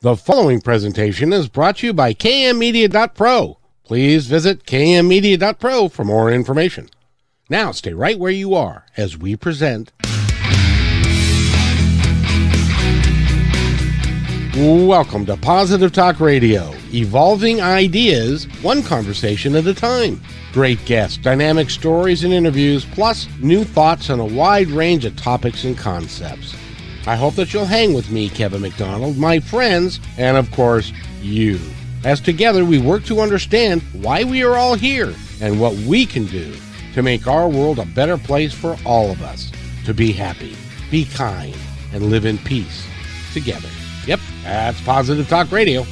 The following presentation is brought to you by kmmedia.pro. Please visit kmmedia.pro for more information. Now stay right where you are as we present. Welcome to Positive Talk Radio, evolving ideas one conversation at a time. Great guests, dynamic stories and interviews, plus new thoughts on a wide range of topics and concepts. I hope that you'll hang with me, Kevin McDonald, my friends, and of course, you. As together we work to understand why we are all here and what we can do to make our world a better place for all of us. To be happy, be kind, and live in peace together. Yep, that's Positive Talk Radio.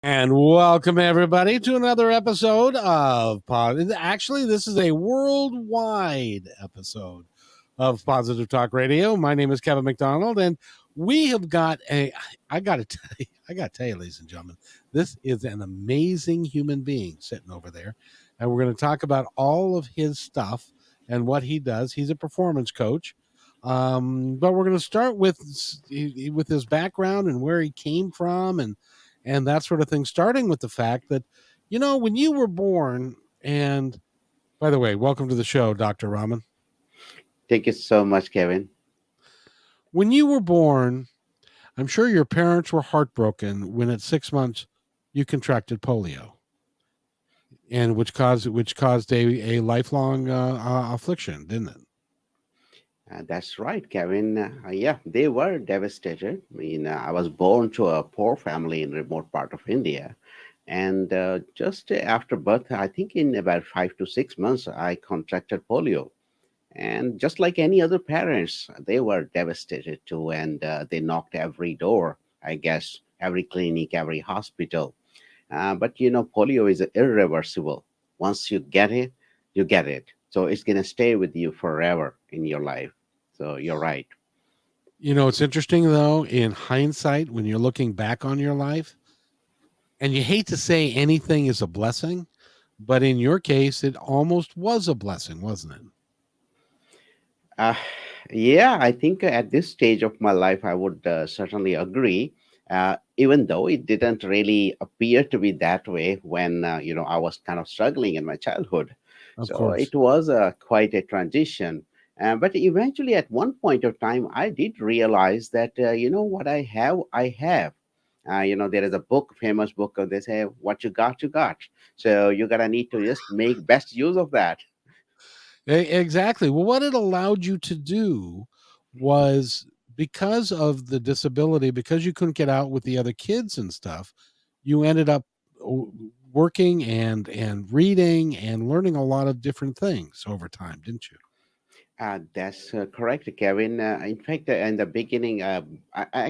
And welcome, everybody, to another episode of Actually, this is a worldwide episode of Positive Talk Radio. My name is Kevin McDonald, and we have got I got to tell you, ladies and gentlemen, this is an amazing human being sitting over there, and we're going to talk about all of his stuff and what he does. He's a performance coach, but we're going to start with his background and where he came from and that sort of thing, starting with the fact that, you know, when you were born, and by the way, welcome to the show, Dr. Raman. Thank you so much, Kevin. When you were born, I'm sure your parents were heartbroken when at 6 months you contracted polio, and which caused a lifelong affliction, didn't it? That's right, Kevin. Yeah, they were devastated. I mean, I was born to a poor family in a remote part of India. And just after birth, I think in about 5 to 6 months, I contracted polio. And just like any other parents, they were devastated too. And they knocked every door, I guess, every clinic, every hospital. But, you know, polio is irreversible. Once you get it, you get it. So it's going to stay with you forever in your life. So you're right. You know, it's interesting, though, in hindsight, when you're looking back on your life, and you hate to say anything is a blessing, but in your case, it almost was a blessing, wasn't it? Uh, yeah, I think at this stage of my life, I would certainly agree. Even though it didn't really appear to be that way when, I was kind of struggling in my childhood. Of So course. it was quite a transition. But eventually, at one point of time, I did realize that, what I have, I have. There is a famous book, they say, what you got, you got. So you gotta need to just make best use of that. Exactly. Well, what it allowed you to do was, because of the disability, because you couldn't get out with the other kids and stuff, you ended up working and reading and learning a lot of different things over time, didn't you? That's correct, Kevin. In fact, in the beginning, I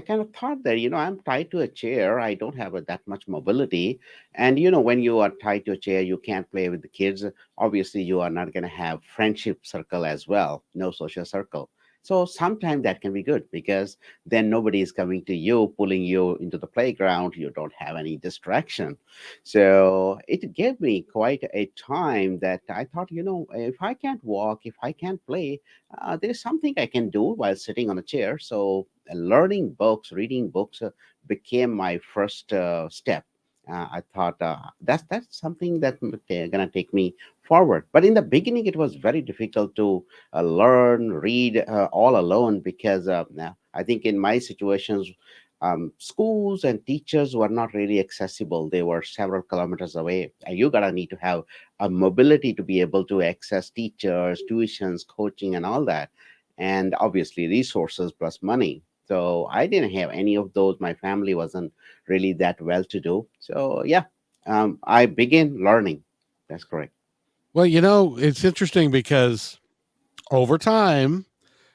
kind of thought that, I'm tied to a chair. I don't have that much mobility. And, when you are tied to a chair, you can't play with the kids. Obviously, you are not going to have friendship circle as well, no social circle. So sometimes that can be good because then nobody is coming to you, pulling you into the playground. You don't have any distraction. So it gave me quite a time that I thought, if I can't walk, if I can't play, there's something I can do while sitting on a chair. So learning books, reading books became my first step. I thought that's something that's gonna take me forward. But in the beginning, it was very difficult to learn, read all alone because now I think in my situations, schools and teachers were not really accessible. They were several kilometers away. And you gotta need to have a mobility to be able to access teachers, tuitions, coaching, and all that. And obviously resources plus money. So I didn't have any of those. My family wasn't really that well to do. So yeah, I began learning. That's correct. Well, it's interesting because over time,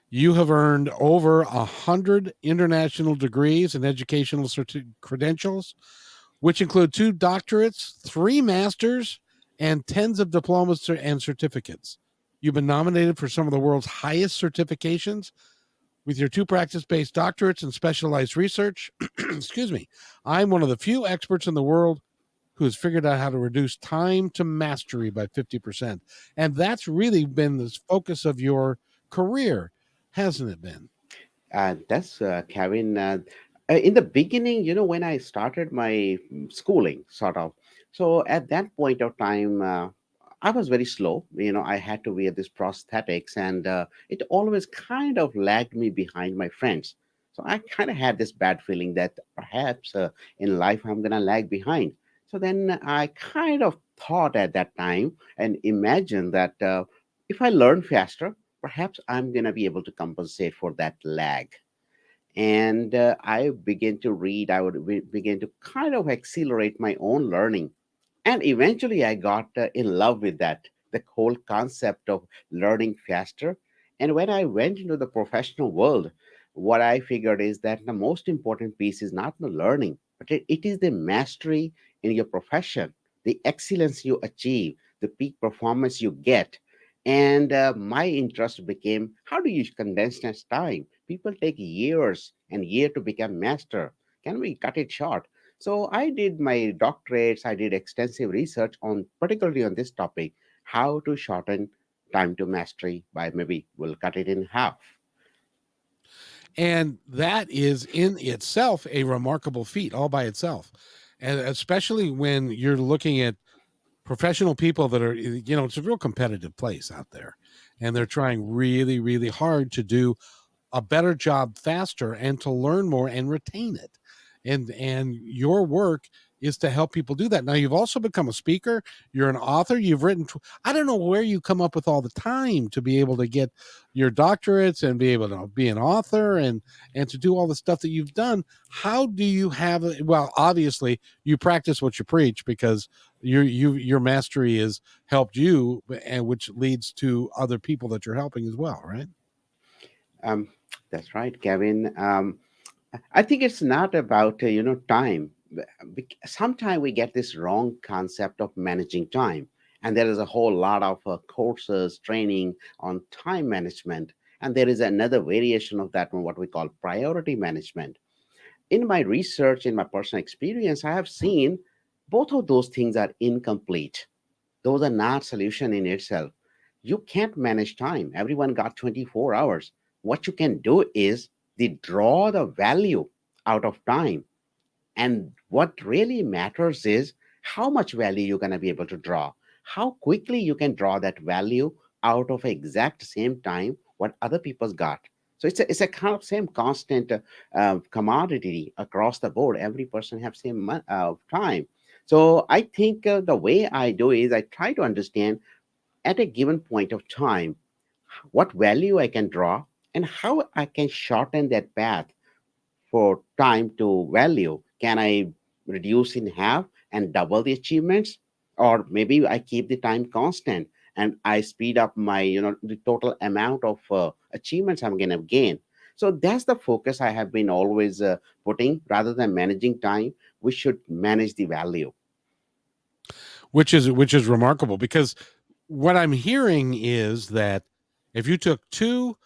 you have earned over 100 international degrees and educational credentials, which include 2 doctorates, 3 masters, and tens of diplomas and certificates. You've been nominated for some of the world's highest certifications with your 2 practice-based doctorates in specialized research. Excuse me. I'm one of the few experts in the world who has figured out how to reduce time to mastery by 50%. And that's really been the focus of your career, hasn't it been? That's Kevin. In the beginning, when I started my schooling, sort of. So at that point of time, I was very slow. I had to wear these prosthetics, and it always kind of lagged me behind my friends. So I kind of had this bad feeling that perhaps in life I'm gonna lag behind. So then I kind of thought at that time and imagined that if I learn faster, perhaps I'm gonna be able to compensate for that lag. And I began to read. I would begin to kind of accelerate my own learning, and eventually I got in love with that, the whole concept of learning faster. And when I went into the professional world, what I figured is that the most important piece is not the learning, but it is the mastery in your profession, the excellence you achieve, the peak performance you get. And my interest became, how do you condense that time? People take years and years to become master. Can we cut it short? So I did my doctorates, I did extensive research on particularly on this topic, how to shorten time to mastery by, maybe we'll cut it in half. And that is in itself a remarkable feat all by itself. And especially when you're looking at professional people that are, it's a real competitive place out there. And they're trying really, really hard to do a better job faster and to learn more and retain it. And your work is to help people do that. Now you've also become a speaker, you're an author, you've written I don't know where you come up with all the time to be able to get your doctorates and be able to be an author and to do all the stuff that you've done. How do you have well, obviously you practice what you preach, because your mastery has helped you, and which leads to other people that you're helping as well, right? Um, that's right, Kevin. I think it's not about time. Sometimes we get this wrong concept of managing time, and there is a whole lot of courses, training on time management, and there is another variation of that one, what we call priority management. In my research, in my personal experience, I have seen both of those things are incomplete. Those are not solution in itself. You can't manage time. Everyone got 24 hours. What you can do is they draw the value out of time. And what really matters is how much value you're going to be able to draw, how quickly you can draw that value out of exact same time what other people's got. So it's a kind of same constant commodity across the board. Every person have same time. So I think the way I do is I try to understand at a given point of time what value I can draw and how I can shorten that path for time to value. Can I reduce in half and double the achievements? Or maybe I keep the time constant and I speed up my, the total amount of achievements I'm going to gain. So that's the focus I have been always putting. Rather than managing time, we should manage the value. Which is remarkable, because what I'm hearing is that if you took two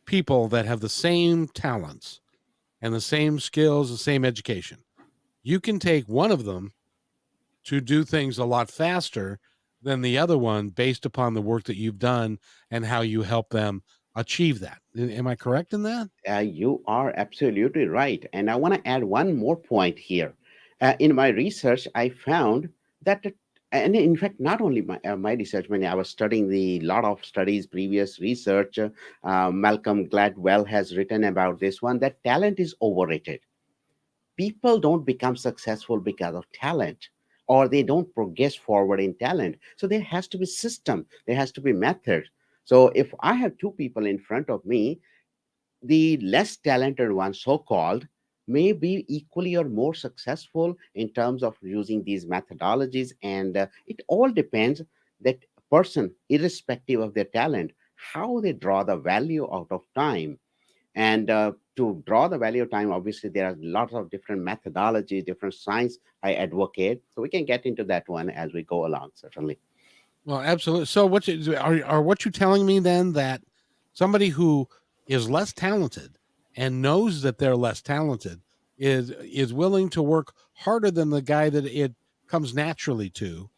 people that have the same talents and the same skills, the same education, you can take one of them to do things a lot faster than the other one based upon the work that you've done and how you help them achieve that. Am I correct in that? You are absolutely right. And I want to add one more point here. In my research, I found that, and in fact, not only my research, when I was studying the lot of studies, previous research, Malcolm Gladwell has written about this one, that talent is overrated. People don't become successful because of talent, or they don't progress forward in talent. So there has to be system, there has to be method. So if I have two people in front of me, the less talented one, so called, may be equally or more successful in terms of using these methodologies. And it all depends that person, irrespective of their talent, how they draw the value out of time. And to draw the value of time, obviously, there are lots of different methodologies, different science I advocate. So we can get into that one as we go along, certainly. Well, absolutely. So are what you telling me then, that somebody who is less talented and knows that they're less talented is willing to work harder than the guy that it comes naturally to,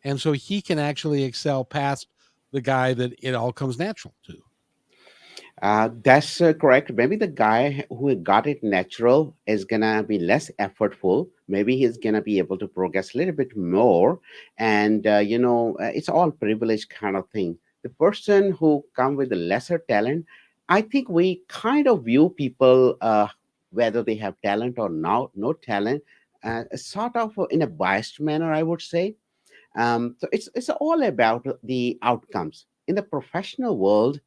and so he can actually excel past the guy that it all comes natural to. That's correct. Maybe the guy who got it natural is gonna be less effortful. Maybe he's gonna be able to progress a little bit more, and it's all privilege kind of thing. The person who come with a lesser talent, I think we kind of view people, whether they have talent or no talent, sort of in a biased manner, I would say. So it's all about the outcomes in the professional world.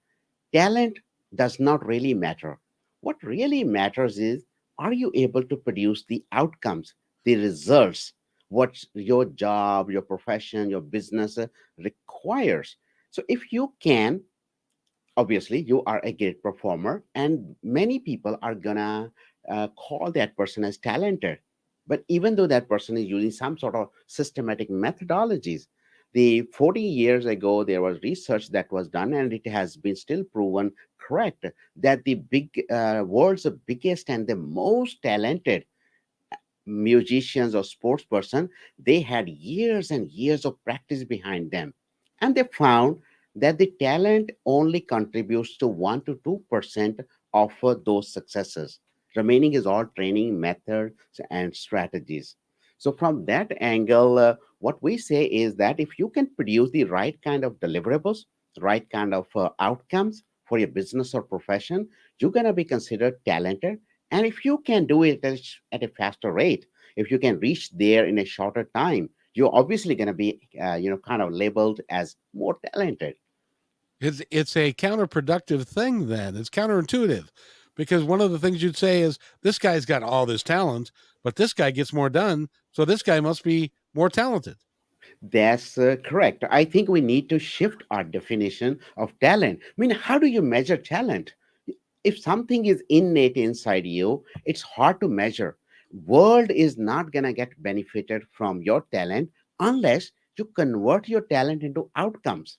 Talent does not really matter. What really matters is, are you able to produce the outcomes, the results, what your job, your profession, your business requires? So if you can, obviously you are a great performer, and many people are gonna call that person as talented. But even though that person is using some sort of systematic methodologies, the 40 years ago there was research that was done, and it has been still proven correct, that the big world's biggest and the most talented musicians or sports person, they had years and years of practice behind them, and they found that the talent only contributes to 1 to 2% of those successes. Remaining is all training methods and strategies. So from that angle, what we say is that if you can produce the right kind of deliverables, right kind of outcomes for your business or profession, you're going to be considered talented. And if you can do it at a faster rate, if you can reach there in a shorter time, you're obviously going to be, kind of labeled as more talented. It's a counterproductive thing. Then it's counterintuitive, because one of the things you'd say is, this guy's got all this talent, but this guy gets more done, so this guy must be more talented. That's correct. I think we need to shift our definition of talent. I mean, how do you measure talent? If something is innate inside you, it's hard to measure. World is not going to get benefited from your talent unless you convert your talent into outcomes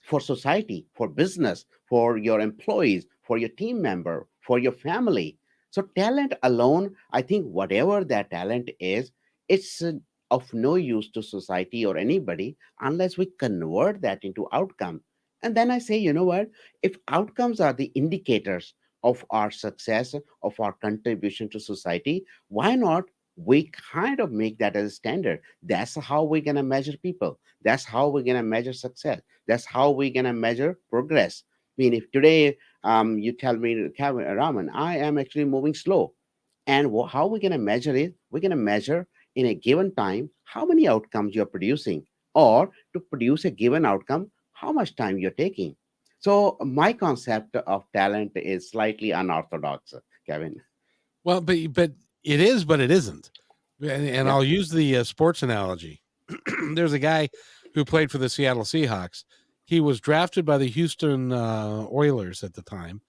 for society, for business, for your employees, for your team member, for your family. So talent alone, I think whatever that talent is, it's of no use to society or anybody unless we convert that into outcome. And then I say, you know what? If outcomes are the indicators of our success, of our contribution to society, why not we kind of make that as a standard? That's how we're going to measure people. That's how we're going to measure success. That's how we're going to measure progress. I mean, if today you tell me, "Kevin, Raman, I am actually moving slow." And how we're going to measure it? We're going to measure in a given time how many outcomes you're producing, or to produce a given outcome, how much time you're taking. So my concept of talent is slightly unorthodox, Kevin. Well, but it is, but it isn't. And Yeah. I'll use the sports analogy. There's a guy who played for the Seattle Seahawks. He was drafted by the Houston Oilers at the time,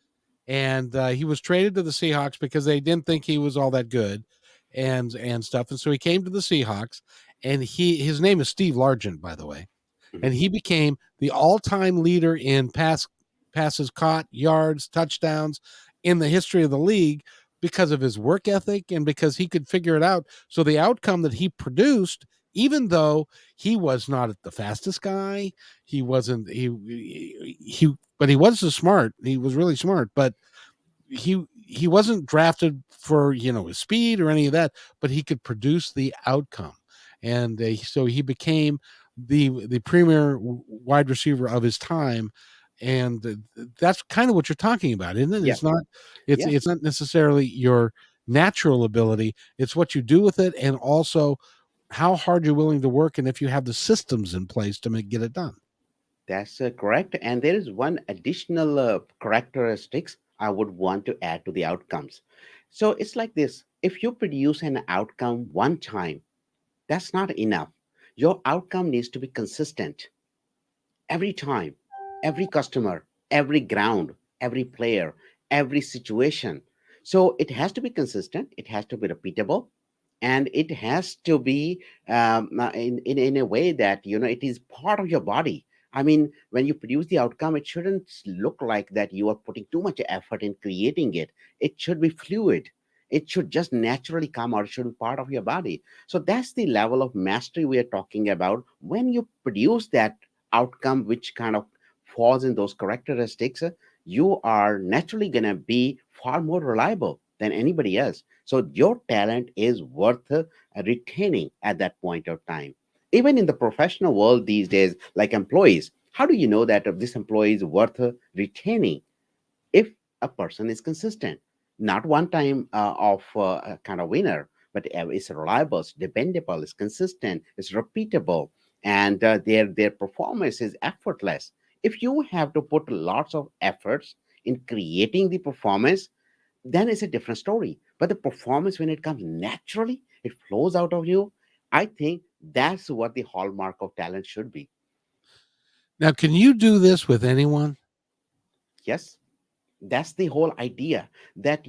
and he was traded to the Seahawks because they didn't think he was all that good, and stuff. And so he came to the Seahawks, and his name is Steve Largent, by the way, Mhm. and he became the all-time leader in passes caught, yards, touchdowns in the history of the league, because of his work ethic and because he could figure it out. So the outcome that he produced, even though he was not the fastest guy, he wasn't but he was so smart. He was really smart, but he wasn't drafted for his speed or any of that, but he could produce the outcome, and so he became the premier wide receiver of his time, and that's kind of what you're talking about, isn't it? Yeah. It's Yeah. it's not necessarily your natural ability; it's what you do with it, and also how hard you're willing to work, and if you have the systems in place to get it done. That's correct. And there is one additional characteristics I would want to add to the outcomes. So it's like this: if you produce an outcome one time, that's not enough. Your outcome needs to be consistent every time, every customer, every ground, every player, every situation. So it has to be consistent, it has to be repeatable, and it has to be in a way that it is part of your body. I mean, when you produce the outcome, it shouldn't look like that you are putting too much effort in creating it. It should be fluid. It should just naturally come out. It should be part of your body. So that's the level of mastery we are talking about. When you produce that outcome, which kind of falls in those characteristics, you are naturally going to be far more reliable than anybody else. So your talent is worth retaining at that point of time. Even in the professional world these days, like employees, how do you know that this employee is worth retaining? If a person is consistent, not one time of a kind of winner, but it's reliable, it's dependable, it's consistent, it's repeatable, and their performance is effortless. If you have to put lots of efforts in creating the performance, then it's a different story. But the performance, when it comes naturally, it flows out of you. I think that's what the hallmark of talent should be. Now, can you do this with anyone? Yes, that's the whole idea. That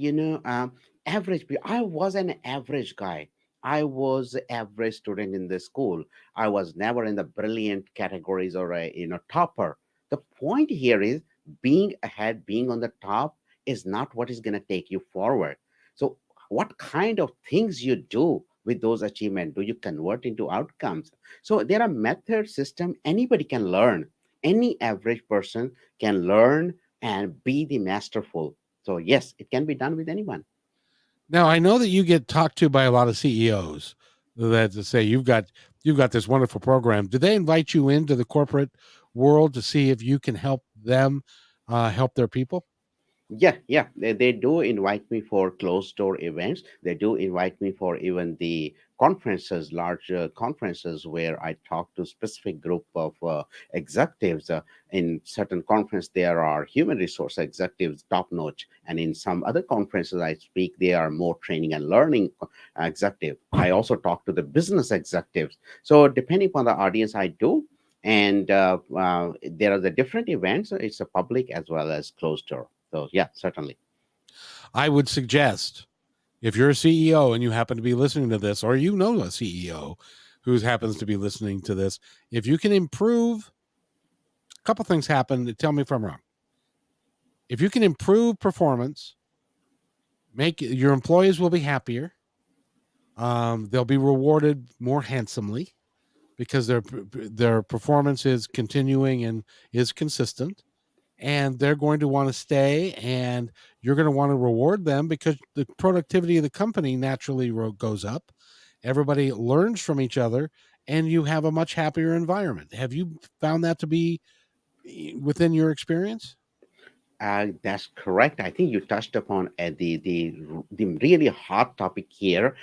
average I was an average guy. I was average student in the school. I was never in the brilliant categories or a topper. The point here is being ahead, being on the top is not what is going to take you forward. So what kind of things you do with those achievements, do you convert into outcomes? So there are method system anybody can learn. Any average person can learn and be the masterful. So yes, it can be done with anyone. Now, I know that you get talked to by a lot of CEOs that say you've got this wonderful program. Do they invite you into the corporate world to see if you can help them help their people? Yeah, yeah, they do invite me for closed door events. They do invite me for even the conferences, large conferences where I talk to specific group of executives. In certain conference, there are human resource executives, top notch, and in some other conferences I speak, they are more training and learning executive. I also talk to the business executives. So depending upon the audience, I do. And there are the different events. It's a public as well as closed door. So yeah, certainly. I would suggest if you're a CEO and you happen to be listening to this, or you know a CEO who happens to be listening to this, if you can improve, a couple things happen. Tell me if I'm wrong. If you can improve performance, make your employees will be happier. They'll be rewarded more handsomely because their performance is continuing and is consistent, and they're going to want to stay, and you're going to want to reward them because the productivity of the company naturally goes up. Everybody learns from each other, and you have a much happier environment. Have you found that to be within your experience? That's correct. I think you touched upon the really hot topic here,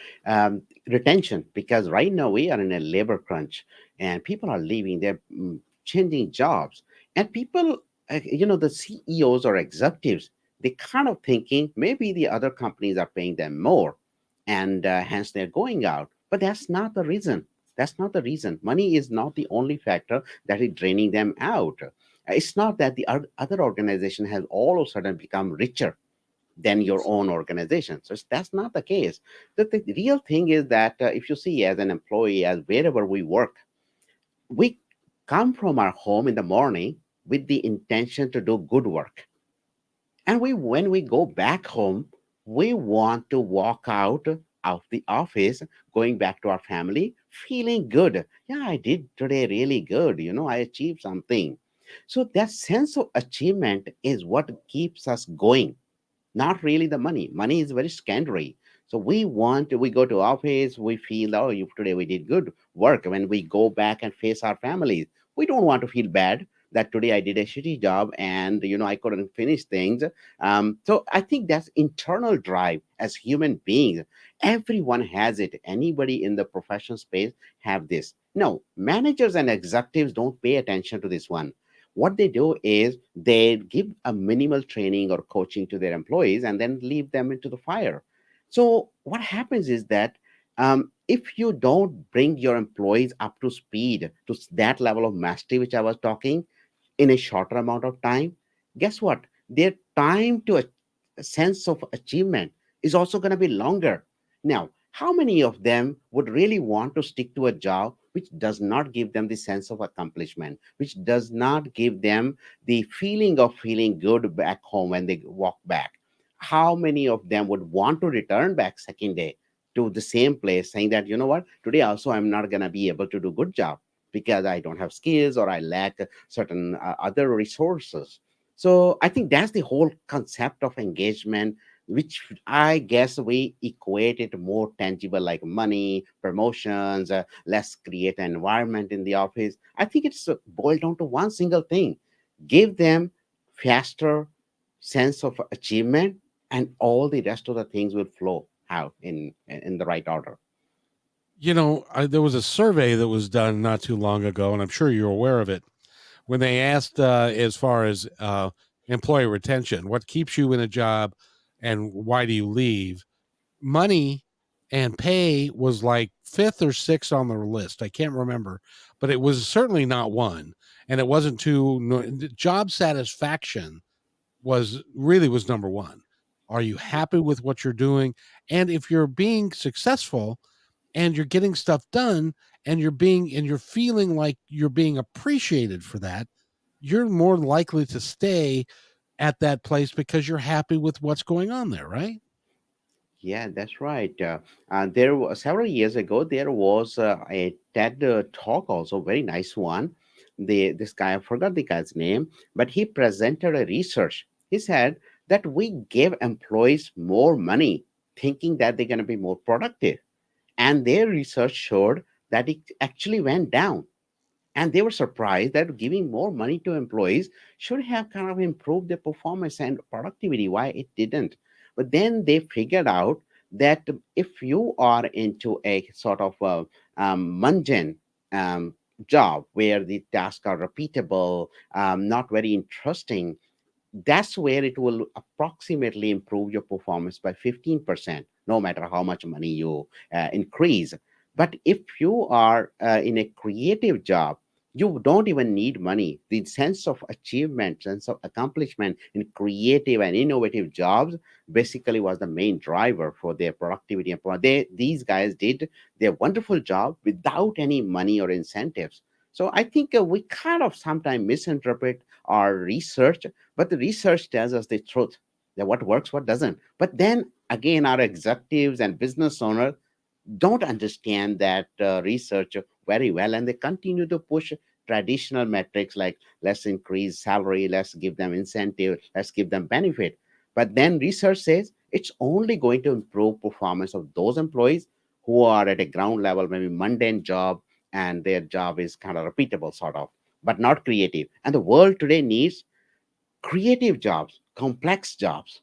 retention. Because right now we are in a labor crunch, and people are leaving. They're changing jobs, and people, the CEOs or executives, they kind of thinking maybe the other companies are paying them more, and hence they're going out. But that's not the reason. That's not the reason. Money is not the only factor that is draining them out. It's not that the other organization has all of a sudden become richer than your own organization. So that's not the case. The real thing is that if you see as an employee, as wherever we work, we come from our home in the morning with the intention to do good work. And when we go back home, we want to walk out of the office, going back to our family, feeling good. Yeah, I did today really good. I achieved something. So that sense of achievement is what keeps us going, not really the money. Money is very secondary. So we go to office, we feel, oh, today we did good work. When we go back and face our families, we don't want to feel bad that today I did a shitty job and I couldn't finish things. So I think that's internal drive as human beings. Everyone has it. Anybody in the professional space have this. No, managers and executives don't pay attention to this one. What they do is they give a minimal training or coaching to their employees and then leave them into the fire. So what happens is that if you don't bring your employees up to speed to that level of mastery which I was talking in a shorter amount of time, guess what, their time to a sense of achievement is also going to be longer. Now, how many of them would really want to stick to a job which does not give them the sense of accomplishment, which does not give them the feeling of feeling good back home when they walk back? how many of them would want to return back second day to the same place, saying that, you know what, today also I'm not going to be able to do good job because I don't have skills or I lack certain other resources. So I think that's the whole concept of engagement, which I guess we equate it more tangible, like money, promotions, let's create an environment in the office. I think it's boiled down to one single thing: give them faster sense of achievement, and all the rest of the things will flow out in the right order. There was a survey that was done not too long ago, and I'm sure you're aware of it, when they asked, as far as employee retention, what keeps you in a job and why do you leave? Money and pay was like fifth or sixth on the list. I can't remember, but it was certainly not one. And it wasn't too, job satisfaction was number one. Are you happy with what you're doing? And if you're being successful and you're getting stuff done and you're feeling like you're being appreciated for that, you're more likely to stay at that place because you're happy with what's going on there, right? Yeah, that's right. There was, several years ago, there was a TED talk, also very nice one. This guy, I forgot the guy's name, but he presented a research. He said that we give employees more money, thinking that they're going to be more productive, and their research showed that it actually went down. And they were surprised that giving more money to employees should have kind of improved their performance and productivity. Why it didn't? But then they figured out that if you are into a sort of mundane um, job where the tasks are repeatable, not very interesting, that's where it will approximately improve your performance by 15%, no matter how much money you increase. But if you are in a creative job, you don't even need money. The sense of achievement, sense of accomplishment in creative and innovative jobs basically was the main driver for their productivity. And these guys did their wonderful job without any money or incentives. So I think we kind of sometimes misinterpret our research, but the research tells us the truth, that what works, what doesn't. But then again, our executives and business owners don't understand that research very well, and they continue to push traditional metrics like let's increase salary, let's give them incentive, let's give them benefit. But then research says it's only going to improve performance of those employees who are at a ground level, maybe mundane job, and their job is kind of repeatable sort of, but not creative. And the world today needs creative jobs, complex jobs.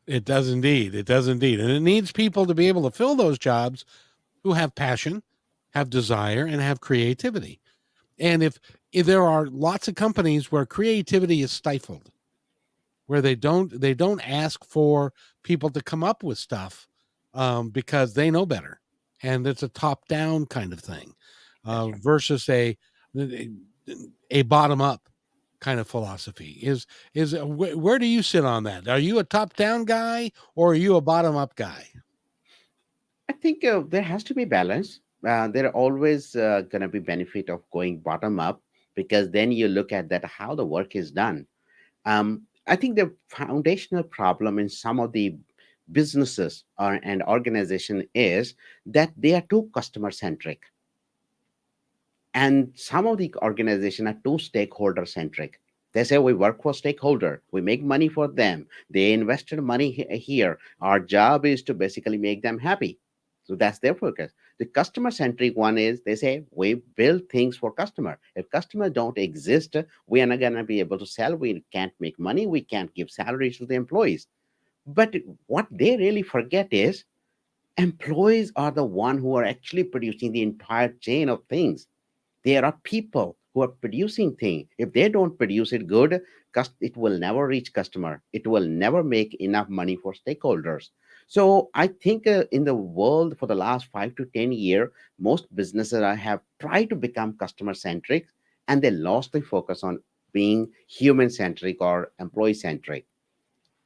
It does indeed. It does indeed. And it needs people to be able to fill those jobs who have passion, have desire, and have creativity. And if there are lots of companies where creativity is stifled, where they don't ask for people to come up with stuff, because they know better, and it's a top down kind of thing, That's right. versus a bottom up kind of philosophy. Where do you sit on that? Are you a top down guy or are you a bottom up guy? I think there has to be balance. There are always going to be benefit of going bottom up, because then you look at that how the work is done. I think the foundational problem in some of the businesses and organization is that they are too customer centric, and some of the organization are too stakeholder centric. They say we work for stakeholder, we make money for them, they invested money here, our job is to basically make them happy. So that's their focus. The customer centric one is they say we build things for customer. If customers don't exist, we are not going to be able to sell, we can't make money, we can't give salaries to the employees. But what they really forget is employees are the one who are actually producing the entire chain of things. There are people who are producing things. If they don't produce it good, it will never reach customer, it will never make enough money for stakeholders. So I think in the world for the last 5 to 10 years, most businesses have tried to become customer centric, and they lost the focus on being human centric or employee centric.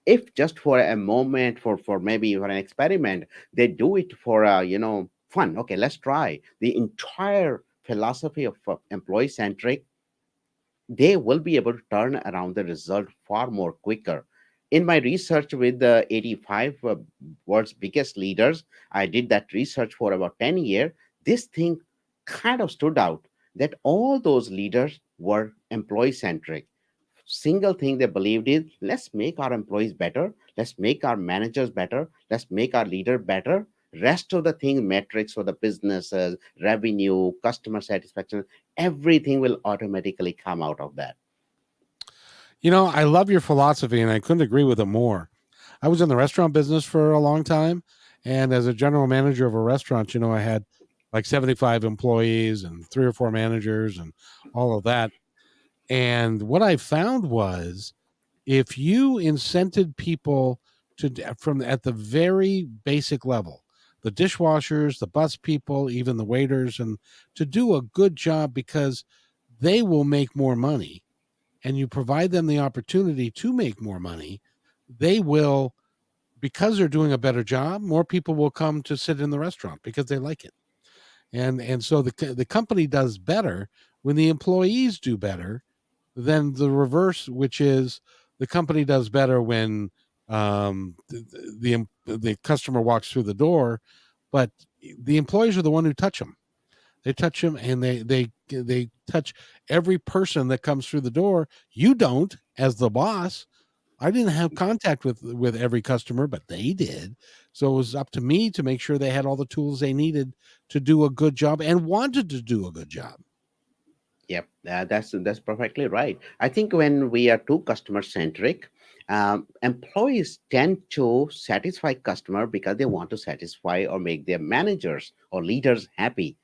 If just for a moment, for maybe for an experiment, they do it for fun, okay, let's try the entire philosophy of employee centric, they will be able to turn around the result far more quicker. In my research with the 85 world's biggest leaders, I did that research for about 10 years. This thing kind of stood out that all those leaders were employee centric. Single thing they believed is, let's make our employees better, let's make our managers better, let's make our leader better. Rest of the thing, metrics for the businesses, revenue, customer satisfaction, everything will automatically come out of that. I love your philosophy, and I couldn't agree with it more. I was in the restaurant business for a long time, and as a general manager of a restaurant, I had like 75 employees and three or four managers and all of that. And what I found was, if you incented people from at the very basic level, the dishwashers, the bus people, even the waiters, and to do a good job, because they will make more money, and you provide them the opportunity to make more money, they will, because they're doing a better job, more people will come to sit in the restaurant because they like it. And so the company does better when the employees do better than the reverse, which is the company does better when the customer walks through the door, but the employees are the one who touch them. They touch them, and they touch every person that comes through the door. You don't, as the boss. I didn't have contact with every customer, but they did. So it was up to me to make sure they had all the tools they needed to do a good job and wanted to do a good job. Yep, that's perfectly right. I think when we are too customer centric, employees tend to satisfy customer because they want to satisfy or make their managers or leaders happy.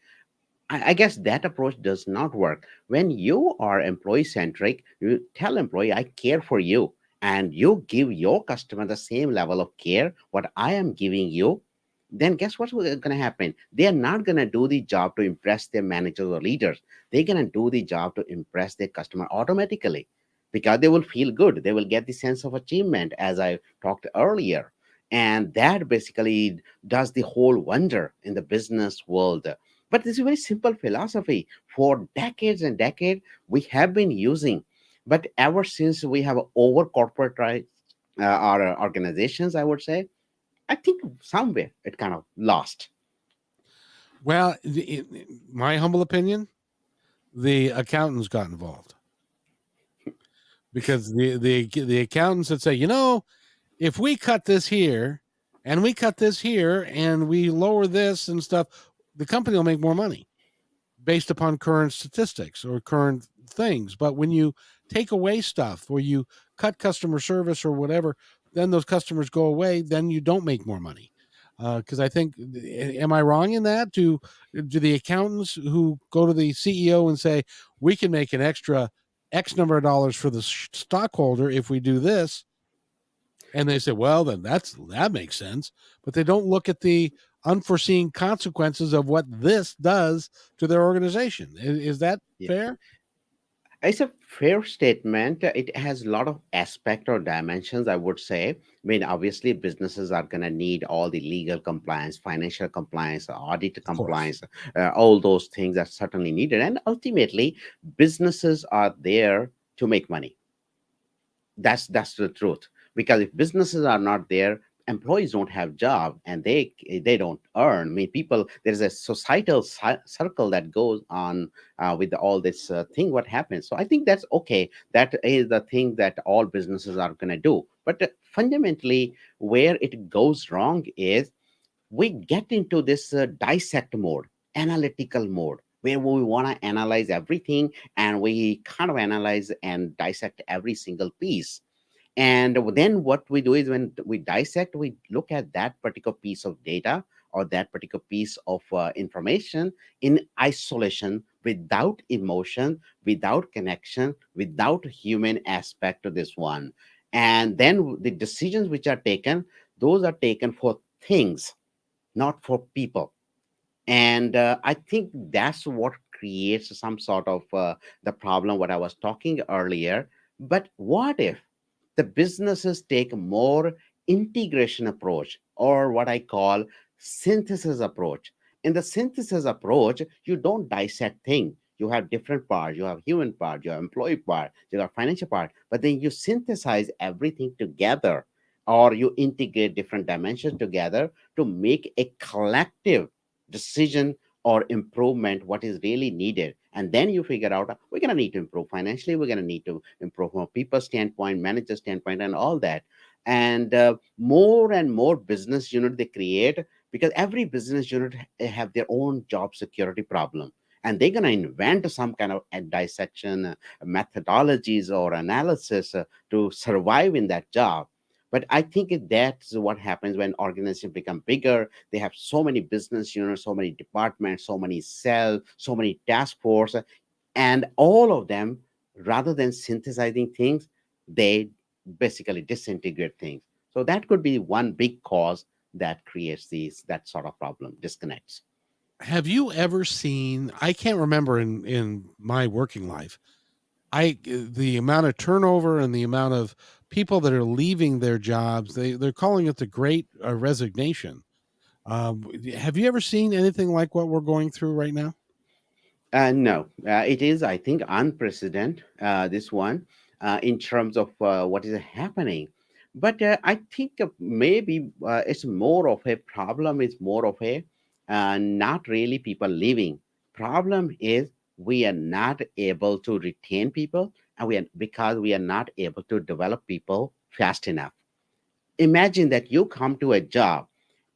I guess that approach does not work. When you are employee centric, you tell employee, I care for you, and you give your customer the same level of care what I am giving you. Then guess what's going to happen? They are not going to do the job to impress their managers or leaders. They're going to do the job to impress their customer automatically, because they will feel good. They will get the sense of achievement, as I talked earlier. And that basically does the whole wonder in the business world. But this is a very simple philosophy. For decades and decades, we have been using. But ever since we have over corporatized our organizations, I would say, I think somewhere it kind of lost. Well, in my humble opinion, the accountants got involved, because the accountants that say, if we cut this here and we cut this here and we lower this and stuff, the company will make more money based upon current statistics or current things. But when you take away stuff, or you cut customer service or whatever, then those customers go away, then you don't make more money. Because I think, am I wrong in that? Do the accountants who go to the CEO and say, we can make an extra X number of dollars for the stockholder if we do this, and they say, well, then that makes sense, but they don't look at the unforeseen consequences of what this does to their organization. Is that Yeah. fair? It's a fair statement. It has a lot of aspect or dimensions, I would say. I mean, obviously, businesses are going to need all the legal compliance, financial compliance, audit Of course. compliance, all those things are certainly needed. And ultimately, businesses are there to make money. That's the truth. Because if businesses are not there, employees don't have job, and they don't earn. I mean, people, there's a societal circle that goes on with all this thing what happens. So I think that's okay. That is the thing that all businesses are going to do. But fundamentally, where it goes wrong is we get into this dissect mode, analytical mode, where we want to analyze everything, and we kind of analyze and dissect every single piece. And then what we do is, when we dissect, we look at that particular piece of data or that particular piece of information in isolation, without emotion, without connection, without human aspect to this one. And then the decisions which are taken, those are taken for things, not for people. And I think that's what creates some sort of the problem what I was talking earlier. But what if the businesses take more integration approach, or what I call synthesis approach? In the synthesis approach, you don't dissect thing, You have different parts. You have human part, you have employee part, you have financial part, but then you synthesize everything together, or you integrate different dimensions together to make a collective decision or improvement what is really needed. And then you figure out we're going to need to improve financially, we're going to need to improve from a people standpoint, manager standpoint, and all that. And more and more business unit they create, because every business unit have their own job security problem, and they're going to invent some kind of a dissection methodologies or analysis to survive in that job. But I think that's what happens when organizations become bigger. They have so many business units, so many departments, so many cells, so many task force, and all of them, rather than synthesizing things, they basically disintegrate things. So that could be one big cause that creates these that sort of problem, disconnects. Have you ever seen, I can't remember in my working life, the amount of turnover and the amount of people that are leaving their jobs, they're calling it the great resignation. Have you ever seen anything like what we're going through right now? No, it is, I think, unprecedented, this one, in terms of what is happening. But I think maybe it's more of a problem, it's more of a not really people leaving. Problem is we are not able to retain people, and because we are not able to develop people fast enough. Imagine that you come to a job,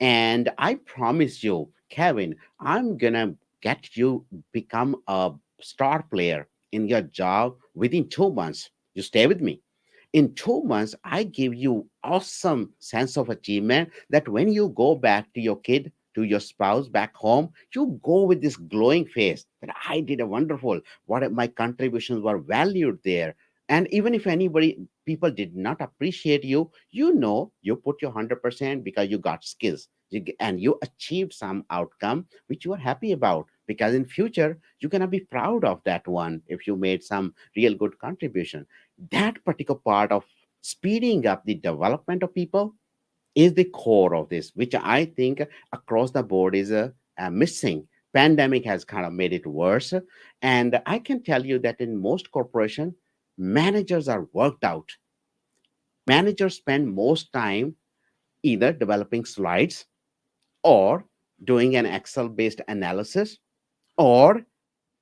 and I promise you, Kevin, I'm gonna get you become a star player in your job within 2 months. You stay with me. In 2 months, I give you awesome sense of achievement that when you go back to your kid, to your spouse back home, you go with this glowing face that I did a wonderful, what my contributions were valued there. And even if anybody, people did not appreciate you, you know you put your 100% because you got skills. And you achieved some outcome which you are happy about, because in future you're going to be proud of that one if you made some real good contribution. That particular part of speeding up the development of people is the core of this, which I think across the board is missing. Pandemic has kind of made it worse, and I can tell you that in most corporation, managers are worked out. Managers spend most time either developing slides, or doing an Excel based analysis, or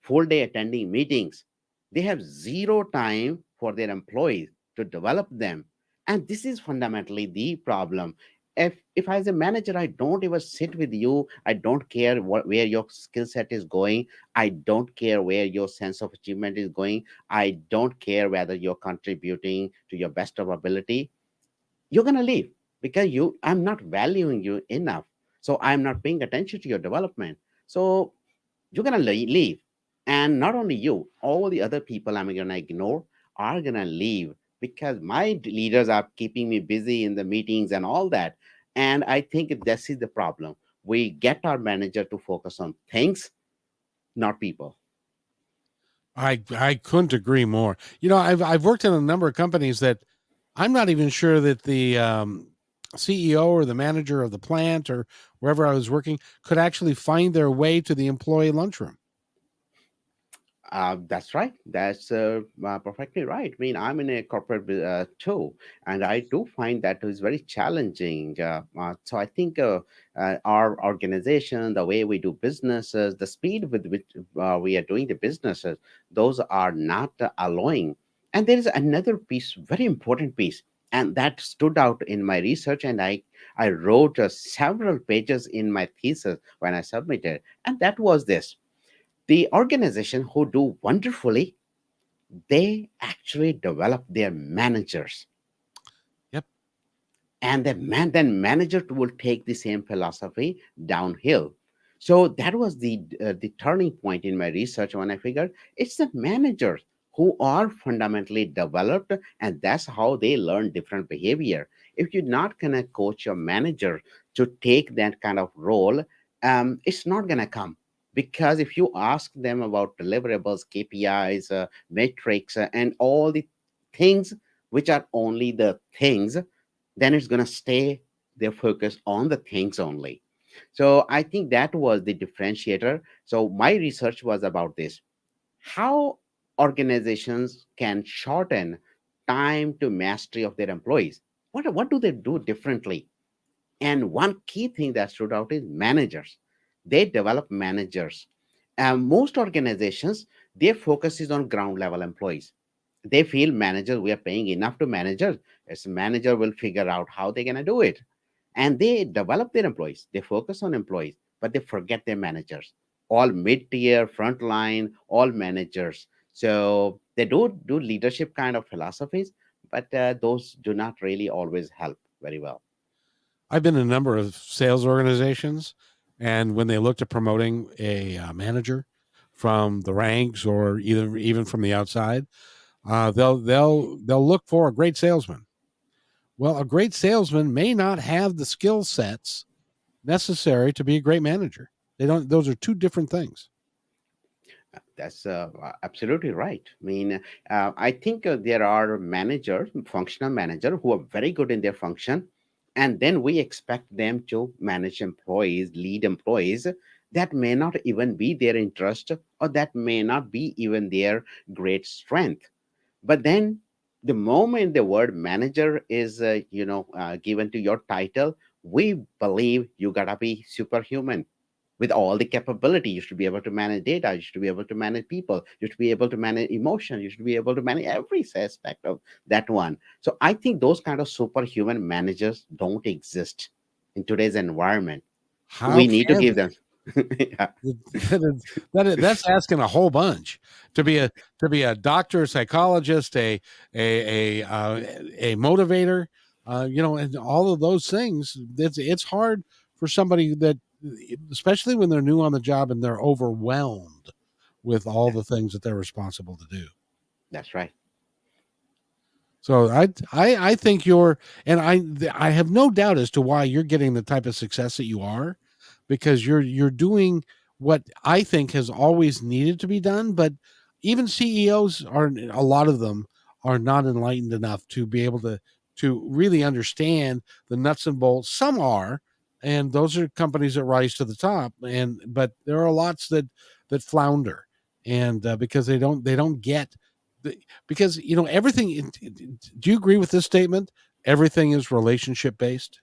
full day attending meetings. They have zero time for their employees to develop them. And this is fundamentally the problem. If as a manager, I don't even sit with you, I don't care where your skill set is going, I don't care where your sense of achievement is going, I don't care whether you're contributing to your best of ability, you're going to leave, because I'm not valuing you enough. So I'm not paying attention to your development. So you're going to leave. And not only you, all the other people I'm going to ignore are going to leave, because my leaders are keeping me busy in the meetings and all that. And I think this is the problem. We get our manager to focus on things, not people. I couldn't agree more. You know, I've worked in a number of companies that I'm not even sure that the CEO or the manager of the plant or wherever I was working could actually find their way to the employee lunchroom. That's right. That's perfectly right. I mean, I'm in a corporate too, and I do find that is very challenging. So I think our organization, the way we do businesses, the speed with which we are doing the businesses, those are not allowing. And there is another piece, very important piece, and that stood out in my research, and I wrote several pages in my thesis when I submitted, and that was this: the organization who do wonderfully, they actually develop their managers, Yep. and then manager will take the same philosophy downhill. So that was the turning point in my research, when I figured it's the managers who are fundamentally developed, and that's how they learn different behavior. If you're not going to coach your manager to take that kind of role, it's not going to come. Because if you ask them about deliverables, KPIs, metrics, and all the things which are only the things, then it's going to stay their focus on the things only. So I think that was the differentiator. So my research was about this: how organizations can shorten time to mastery of their employees. What do they do differently? And one key thing that stood out is managers. They develop managers. Most organizations, their focus is on ground level employees. They feel managers, we are paying enough to managers. As manager will figure out how they're going to do it. And they develop their employees. They focus on employees, but they forget their managers. All mid-tier, frontline, all managers. So they do leadership kind of philosophies, but those do not really always help very well. I've been in a number of sales organizations, and when they looked at promoting a manager from the ranks or either even from the outside, they'll look for a great salesman. Well, a great salesman may not have the skill sets necessary to be a great manager. They don't. Those are two different things. That's absolutely right. I mean, I think there are managers, functional managers, who are very good in their function, and then we expect them to manage employees, lead employees. That may not even be their interest, or that may not be even their great strength. But then, the moment the word manager is, given to your title, we believe you gotta be superhuman with all the capability. You should be able to manage data. You should be able to manage people. You should be able to manage emotion. You should be able to manage every aspect of that one. So I think those kind of superhuman managers don't exist in today's environment. How We need to can give they? them. Yeah, That's asking a whole bunch to be a doctor, a psychologist, a motivator, and all of those things. It's hard for somebody that, especially when they're new on the job and they're overwhelmed with all the that's things that they're responsible to do. that's right. So I think you're, and I have no doubt as to why you're getting the type of success that you are, because you're doing what I think has always needed to be done. But even CEOs are, a lot of them are not enlightened enough to be able to really understand the nuts and bolts. Some are, and those are companies that rise to the top. And but there are lots that flounder, and because they don't get because everything. Do you agree with this statement? Everything is relationship based.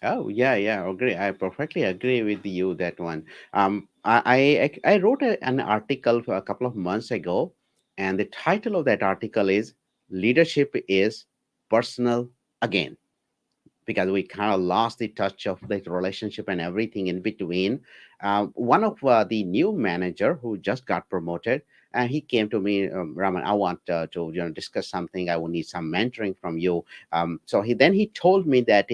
Oh yeah, yeah, agree. I perfectly agree with you that one. I wrote an article a couple of months ago, and the title of that article is "Leadership is Personal Again," because we kind of lost the touch of the relationship and everything in between. One of the new manager who just got promoted, and he came to me, Raman, I want to discuss something. I will need some mentoring from you. So he told me that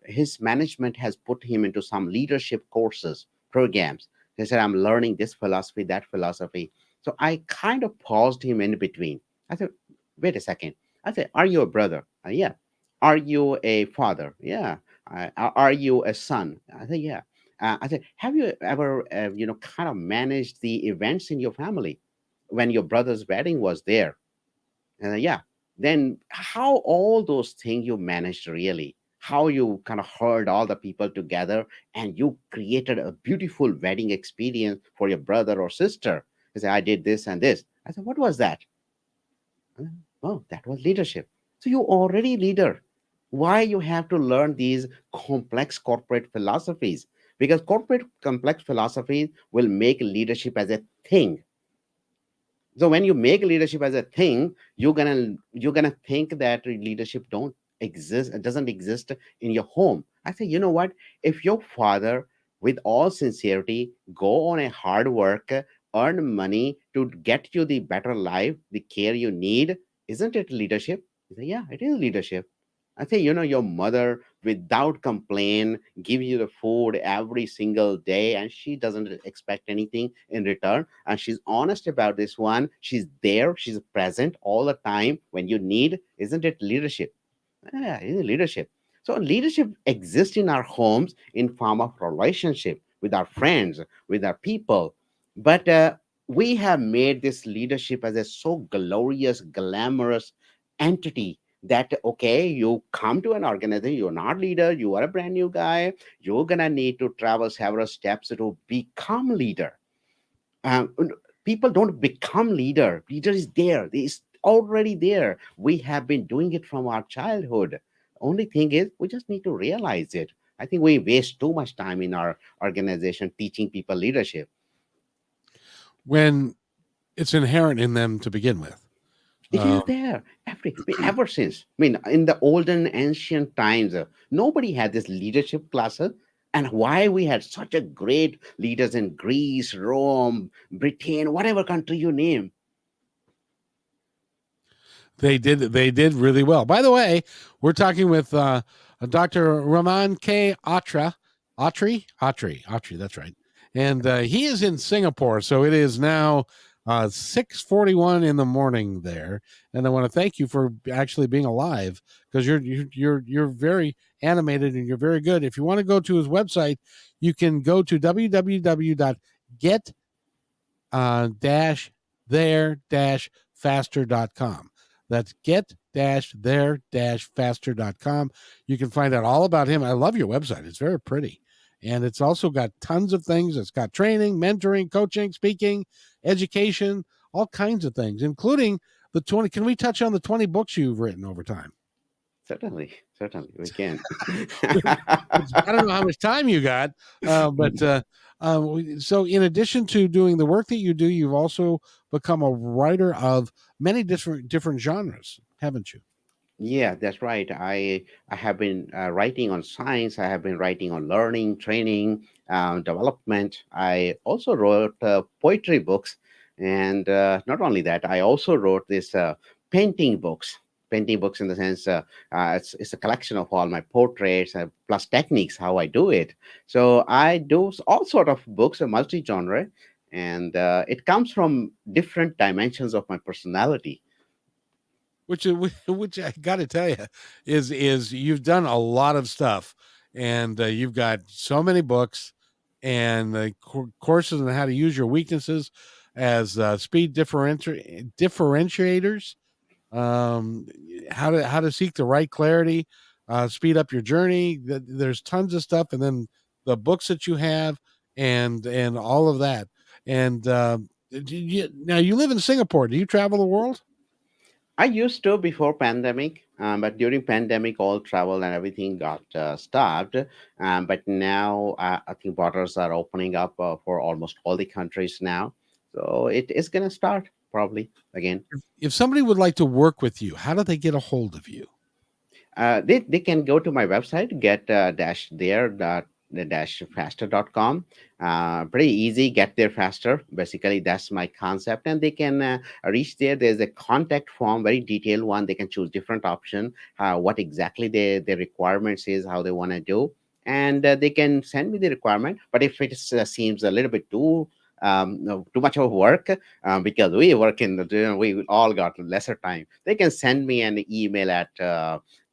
his management has put him into some leadership courses programs. He said, I'm learning this philosophy, that philosophy. So I kind of paused him in between. I said, wait a second. I said, are you a brother? Yeah. Are you a father? Yeah. Are you a son? I said, yeah. I said, have you ever, kind of managed the events in your family when your brother's wedding was there? And yeah. Then how all those things you managed really? How you kind of heard all the people together and you created a beautiful wedding experience for your brother or sister. He said, I did this and this. I said, what was that? Oh, that was leadership. So you already leader. Why you have to learn these complex corporate philosophies? Because corporate complex philosophies will make leadership as a thing. So when you make leadership as a thing, you're gonna think that leadership don't exist, it doesn't exist in your home. I say, you know what? If your father, with all sincerity, go on a hard work, earn money to get you the better life, the care you need, isn't it leadership? He say, yeah, it is leadership. I say, your mother, without complaint, give you the food every single day, and she doesn't expect anything in return. And she's honest about this one. She's there, she's present all the time when you need. Isn't it leadership? Yeah, it is leadership. So leadership exists in our homes in form of relationship with our friends, with our people. But we have made this leadership as a so glorious, glamorous entity that okay, you come to an organization, you're not leader, you are a brand new guy, you're gonna need to travel several steps to become leader. um, People don't become leader. Leader is there. It's already there. We have been doing it from our childhood. Only thing is, we just need to realize it. I think we waste too much time in our organization teaching people leadership. when it's inherent in them to begin with. It Um, is there ever since. I mean, in the olden ancient times, nobody had this leadership classes. And why we had such a great leaders in Greece, Rome, Britain, whatever country you name. they did really well. By the way, we're talking with Dr. Raman K Attri. That's right, and he is in Singapore. So it is now 6:41 in the morning there, and I want to thank you for actually being alive because you're very animated and you're very good. If you want to go to his website, you can go to www.get dash there dash faster.com. That's get dash there dash faster.com. You can find out all about him. I love your website. It's very pretty. And it's also got tons of things. It's got training, mentoring, coaching, speaking, education, all kinds of things, including the 20. Can we touch on the 20 books you've written over time? Certainly, we can. I don't know how much time you got, but so in addition to doing the work that you do, you've also become a writer of many different genres, haven't you? Yeah, that's right. I have been writing on science. I have been writing on learning, training, development. I also wrote poetry books, and not only that, I also wrote this painting books. Painting books in the sense it's a collection of all my portraits plus techniques how I do it. So I do all sort of books, a multi-genre, and it comes from different dimensions of my personality. Which which I got to tell you is you've done a lot of stuff, and you've got so many books and courses on how to use your weaknesses as speed differentiators, um, how to seek the right clarity, speed up your journey. There's tons of stuff, and then the books that you have, and all of that. And now you live in Singapore. Do you travel the world? I used to before pandemic, but during pandemic, all travel and everything got stopped. But now I think borders are opening up for almost all the countries now, so it is going to start probably again. If somebody would like to work with you, how do they get a hold of you? They can go to my website, get dash there dot the dash faster.com. Pretty easy, get there faster. Basically, that's my concept. And they can reach there. There's a contact form, very detailed one. They can choose different option, what exactly their requirements is, how they want to do. And they can send me the requirement. But if it seems a little bit too no, too much of work because we work in the we all got lesser time. They can send me an email at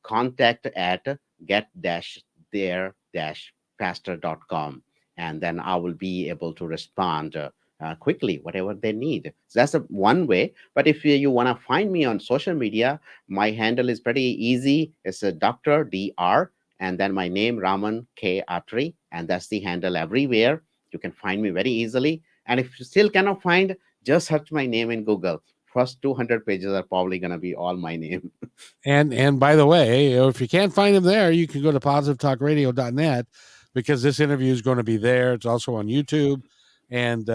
contact at get dash there dash faster.com, and then I will be able to respond quickly whatever they need. So that's one way. But if you want to find me on social media, my handle is pretty easy. It's a Dr. Dr. And then my name, Raman K Attri, and that's the handle everywhere. You can find me very easily. And if you still cannot find, just search my name in Google. First 200 pages are probably going to be all my name. And by the way, if you can't find him there, you can go to positivetalkradio.net because this interview is going to be there. It's also on YouTube and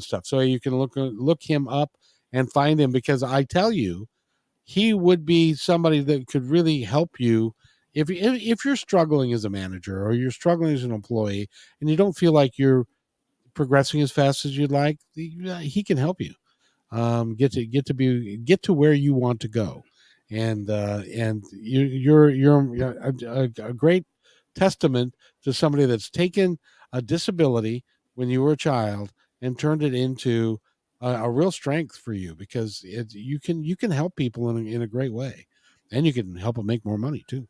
stuff. So you can look him up and find him because I tell you, he would be somebody that could really help you if you're struggling as a manager or you're struggling as an employee and you don't feel like you're progressing as fast as you'd like. He can help you get to where you want to go, and you're a great testament to somebody that's taken a disability when you were a child and turned it into a real strength for you because you can help people in a great way, and you can help them make more money too.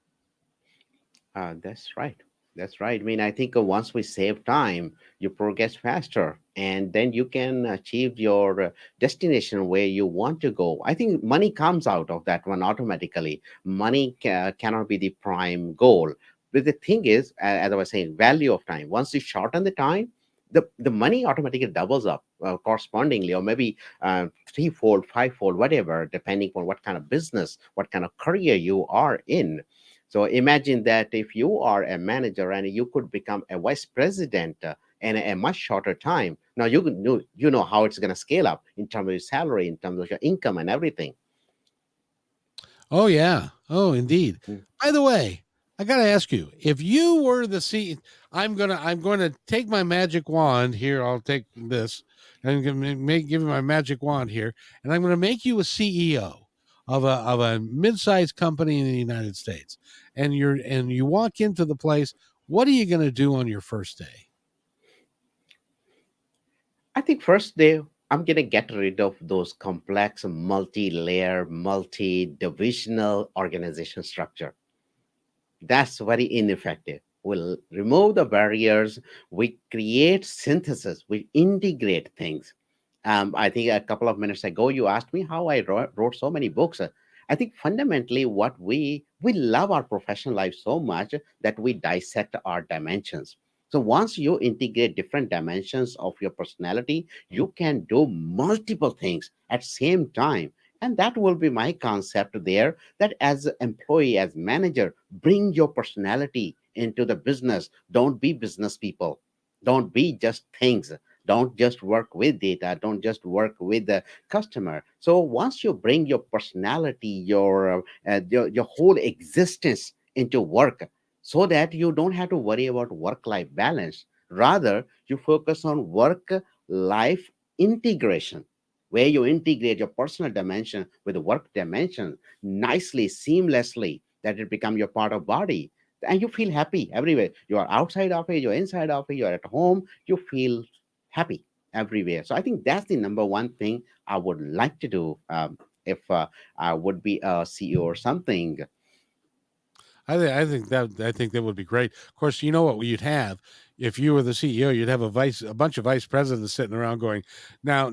That's right. That's right. I mean, I think once we save time, you progress faster, and then you can achieve your destination where you want to go. I think money comes out of that one automatically. Money cannot be the prime goal. But the thing is, as I was saying, value of time. Once you shorten the time, the money automatically doubles up correspondingly, or maybe threefold, fivefold, whatever, depending on what kind of business, what kind of career you are in. So imagine that if you are a manager and you could become a vice president in a much shorter time. Now you know how it's going to scale up in terms of your salary, in terms of your income and everything. Oh yeah. Oh, indeed. Mm. By the way, I got to ask you, if you were the I'm going to take my magic wand here. I'll take this and I'm going to give you my magic wand here, and I'm going to make you a CEO of a mid-sized company in the United States. And you walk into the place, what are you going to do on your first day? I think first day I'm gonna get rid of those complex, multi-layer, multi-divisional organization structure. That's very ineffective. We'll remove the barriers, we create synthesis, we integrate things. I think a couple of minutes ago you asked me how I wrote so many books. I think fundamentally what we love our professional life so much that we dissect our dimensions. So once you integrate different dimensions of your personality, you can do multiple things at same time. And that will be my concept there, that as an employee, as manager, bring your personality into the business. Don't be business people. Don't be just things. Don't just work with data. Don't just work with the customer. So once you bring your personality, your whole existence into work, so that you don't have to worry about work life balance, rather you focus on work life integration, where you integrate your personal dimension with the work dimension nicely, seamlessly, that it become your part of body, and you feel happy everywhere. You are outside of it, you're inside of it, you're at home, you feel happy everywhere. So I think that's the number one thing I would like to do, if I would be a CEO or something. I think that would be great. Of course, you know what you'd have if you were the CEO. You'd have a bunch of vice presidents sitting around going, now,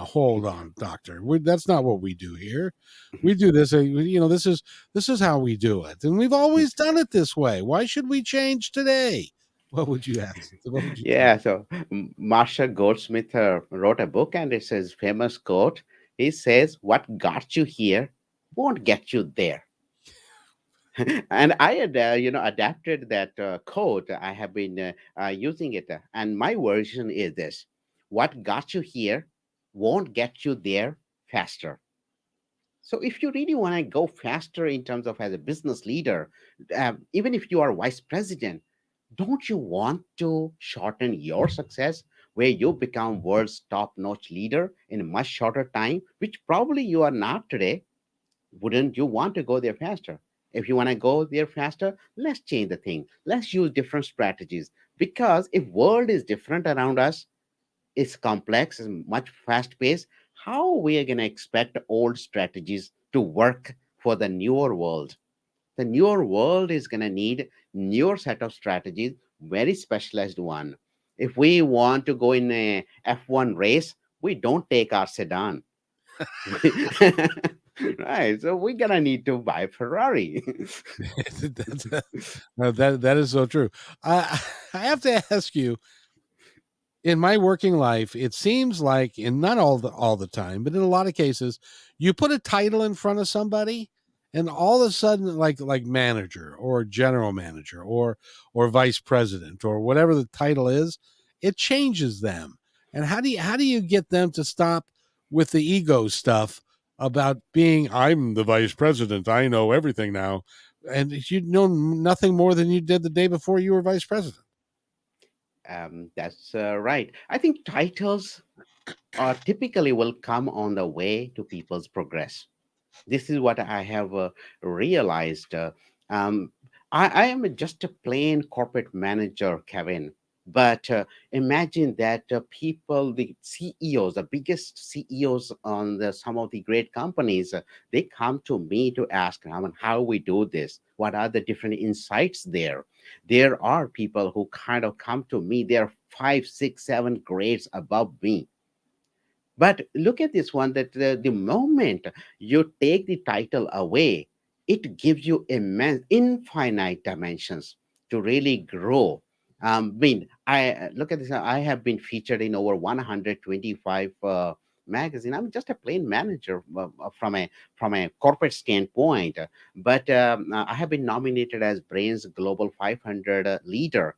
hold on, doctor. That's not what we do here. We do this. This is how we do it, and we've always done it this way. Why should we change today? What would you ask? What would you tell Yeah, so Marshall Goldsmith wrote a book, and it's his famous quote. He says, "What got you here won't get you there." And I had, adapted that quote. I have been using it, and my version is this: "What got you here won't get you there faster." So if you really want to go faster in terms of as a business leader, even if you are vice president, don't you want to shorten your success, where you become world's top notch leader in a much shorter time, which probably you are not today? Wouldn't you want to go there faster? If you want to go there faster, let's change the thing. Let's use different strategies, because if world is different around us, it's complex, it's much fast paced. How we are going to expect old strategies to work for the newer world? The newer world is going to need newer set of strategies, very specialized one. If we want to go in a F1 race, we don't take our sedan. Right, so we're gonna need to buy Ferrari. That's, that is so true. I have to ask you, in my working life, it seems like, in not all the time, but in a lot of cases, you put a title in front of somebody, and all of a sudden, like manager or general manager or vice president or whatever the title is, it changes them. And how do you get them to stop with the ego stuff about being, I'm the vice president, I know everything now, and you know nothing more than you did the day before you were vice president. That's right. I think titles typically will come on the way to people's progress. This is what I have realized. Um, I am just a plain corporate manager, Kevin. But imagine that people, the CEOs, the biggest CEOs on some of the great companies, they come to me to ask, Raman, how we do this? What are the different insights there? There are people who kind of come to me, they're five, six, seven grades above me. But look at this one, that the moment you take the title away, it gives you immense, infinite dimensions to really grow. I look at this. I have been featured in over 125 magazine. I'm just a plain manager from a corporate standpoint, but I have been nominated as Brain's Global 500 leader,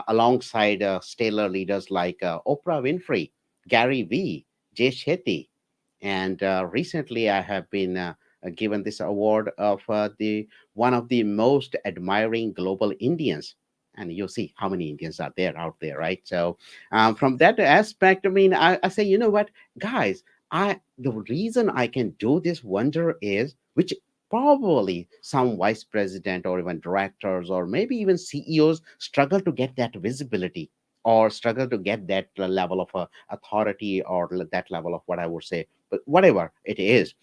alongside stellar leaders like Oprah Winfrey, Gary Vee, Jay Shetty, and recently I have been given this award of the one of the most admiring global Indians. And you see how many Indians are there out there, right? So from that aspect, I mean, I say, you know what, guys, I the reason I can do this wonder is, which probably some vice president or even directors or maybe even CEOs struggle to get that visibility, or struggle to get that level of authority, or that level of, what I would say, but whatever it is.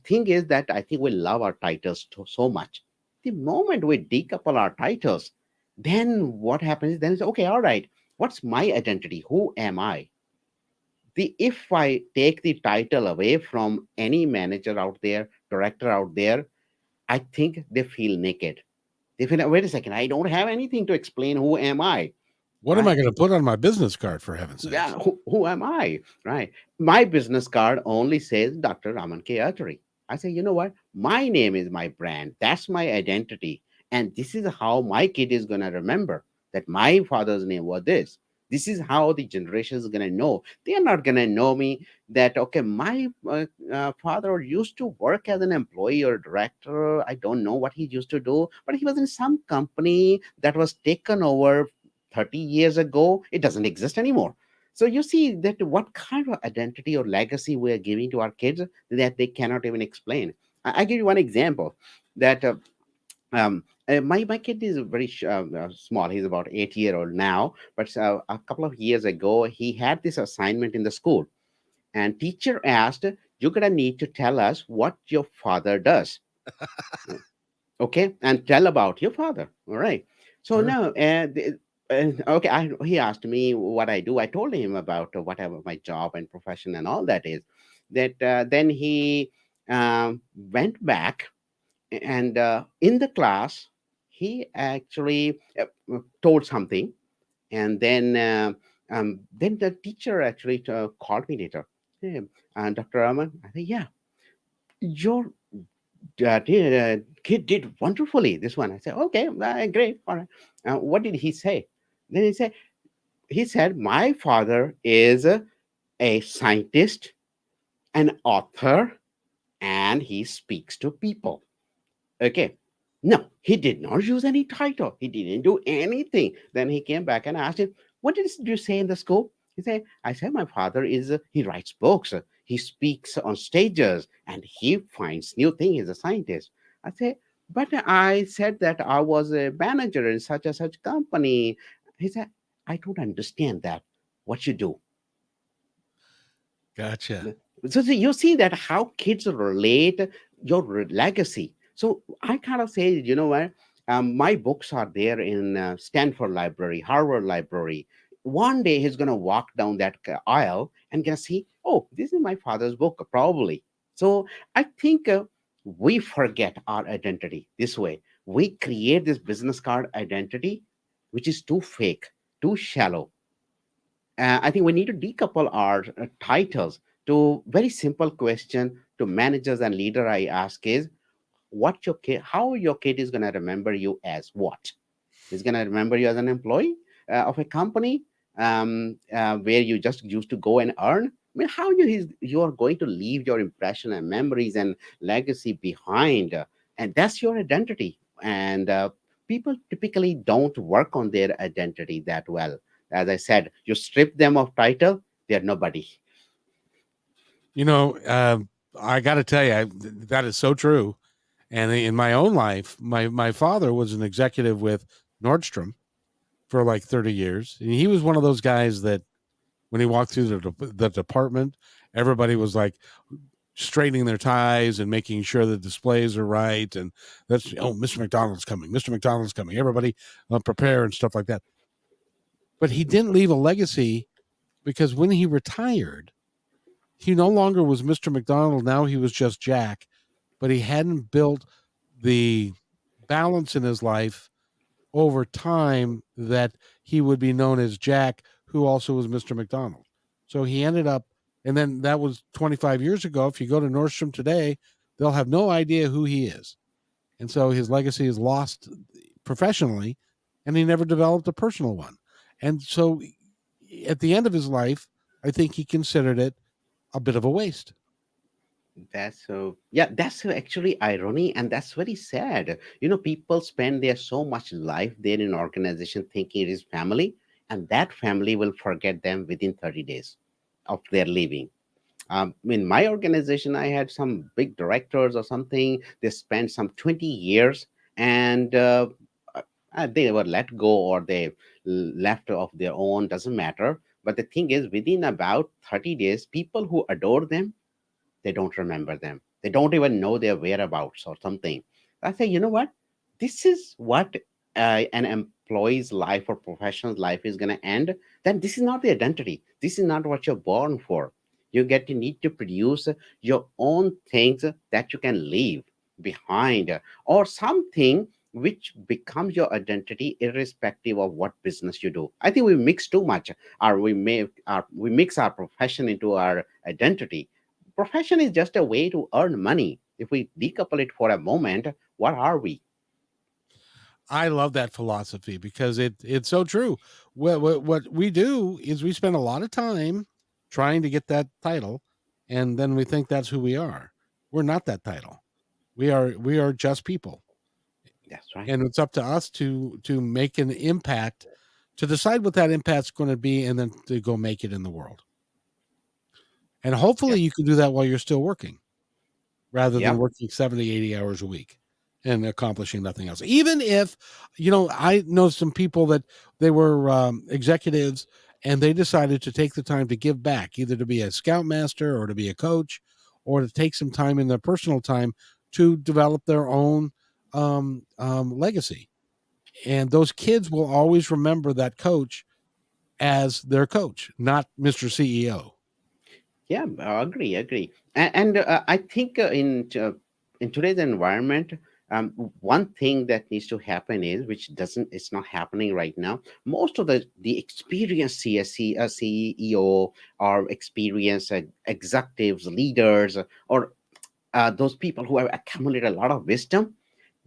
Thing is that I think we love our titles so much. The moment we decouple our titles, then what happens? Then it's okay, all right. What's my identity? Who am I? The If I take the title away from any manager out there, director out there, I think they feel naked. They feel, wait a second, I don't have anything to explain. Who am I? What am I Right? going to put on my business card, for heaven's sakes? Yeah, who am I? Right. My business card only says Dr. Raman K Attri. I say, you know what? My name is my brand. That's my identity. And this is how my kid is going to remember that my father's name was this. This is how the generation is going to know. They are not going to know me that, okay, my father used to work as an employee or director. I don't know what he used to do, but he was in some company that was taken over 30 years ago. It doesn't exist anymore. So you see that what kind of identity or legacy we are giving to our kids that they cannot even explain. I give you one example that my kid is very small. He's about 8 year old now, but a couple of years ago he had this assignment in the school, and teacher asked, "You're gonna need to tell us what your father does." Okay, and tell about your father. All right. So Sure. now okay, he asked me what I do. I told him about whatever my job and profession and all that is. That then he went back, and in the class he actually told something, and then the teacher actually called me later. Hey, Dr. Raman, I think, yeah, your kid did wonderfully. This one, I said, okay, great, all right. What did he say? Then he said, my father is a scientist, an author, and he speaks to people. Okay. No, he did not use any title. He didn't do anything. Then he came back and asked him, "What did you say in the school?" He said, "I said my father is, he writes books, he speaks on stages, and he finds new things. He's a scientist." I said, "But I said that I was a manager in such and such company." He said, "I don't understand that. What you do?" Gotcha. So you see that how kids relate your legacy. So I kind of say, you know what, my books are there in Stanford Library, Harvard Library. One day he's going to walk down that aisle and gonna see, oh, this is my father's book, probably. So I think we forget our identity this way. We create this business card identity, which is too fake, too shallow. I think we need to decouple our titles. To very simple question to managers and leader, I ask is, what your kid, how your kid is going to remember you as what? He's going to remember you as an employee of a company where you just used to go and earn. I mean, how you are going to leave your impression and memories and legacy behind, and that's your identity. And people typically don't work on their identity that well. As I said, you strip them of title, they're nobody. You know, I got to tell you, that is so true. And in my own life, my father was an executive with Nordstrom for like 30 years. And he was one of those guys that when he walked through the department, everybody was like straightening their ties and making sure the displays are right. And that's, oh, Mr. McDonald's coming. Mr. McDonald's coming. Everybody prepare and stuff like that. But he didn't leave a legacy because when he retired, he no longer was Mr. McDonald. Now he was just Jack, but he hadn't built the balance in his life over time that he would be known as Jack, who also was Mr. McDonald. So he ended up, and then that was 25 years ago. If you go to Nordstrom today, they'll have no idea who he is. And so his legacy is lost professionally, and he never developed a personal one. And so at the end of his life, I think he considered it a bit of a waste. That's so, yeah, that's so actually irony, and that's very sad. People spend their so much life there in organization thinking it is family, and that family will forget them within 30 days of their leaving. In my organization, I had some big directors or something. They spent some 20 years, and they were let go or they left of their own, doesn't matter. But the thing is, within about 30 days, people who adore them, they don't remember them. They don't even know their whereabouts or something. I say, you know what? This is what an employee's life or professional's life is going to end. Then this is not the identity. This is not what you're born for. You get to need to produce your own things that you can leave behind, or something which becomes your identity irrespective of what business you do. I think we mix too much, or we mix our profession into our identity. Profession is just a way to earn money. If we decouple it for a moment, what are we? I love that philosophy because it's so true. What we do is we spend a lot of time trying to get that title, and then we think that's who we are. We're not that title. We are just people, That's right. and it's up to us to make an impact, to decide what that impact's going to be, and then to go make it in the world. And hopefully, Yep. you can do that while you're still working, rather than Yep. working 70, 80 hours a week and accomplishing nothing else. Even if, I know some people that they were executives and they decided to take the time to give back, either to be a scoutmaster or to be a coach or to take some time in their personal time to develop their own legacy. And those kids will always remember that coach as their coach, not Mr. CEO. Yeah, I agree, agree. And I think in today's environment, one thing that needs to happen is, which doesn't, it's not happening right now. Most of the experienced CSC, CEO or experienced executives, leaders, or those people who have accumulated a lot of wisdom,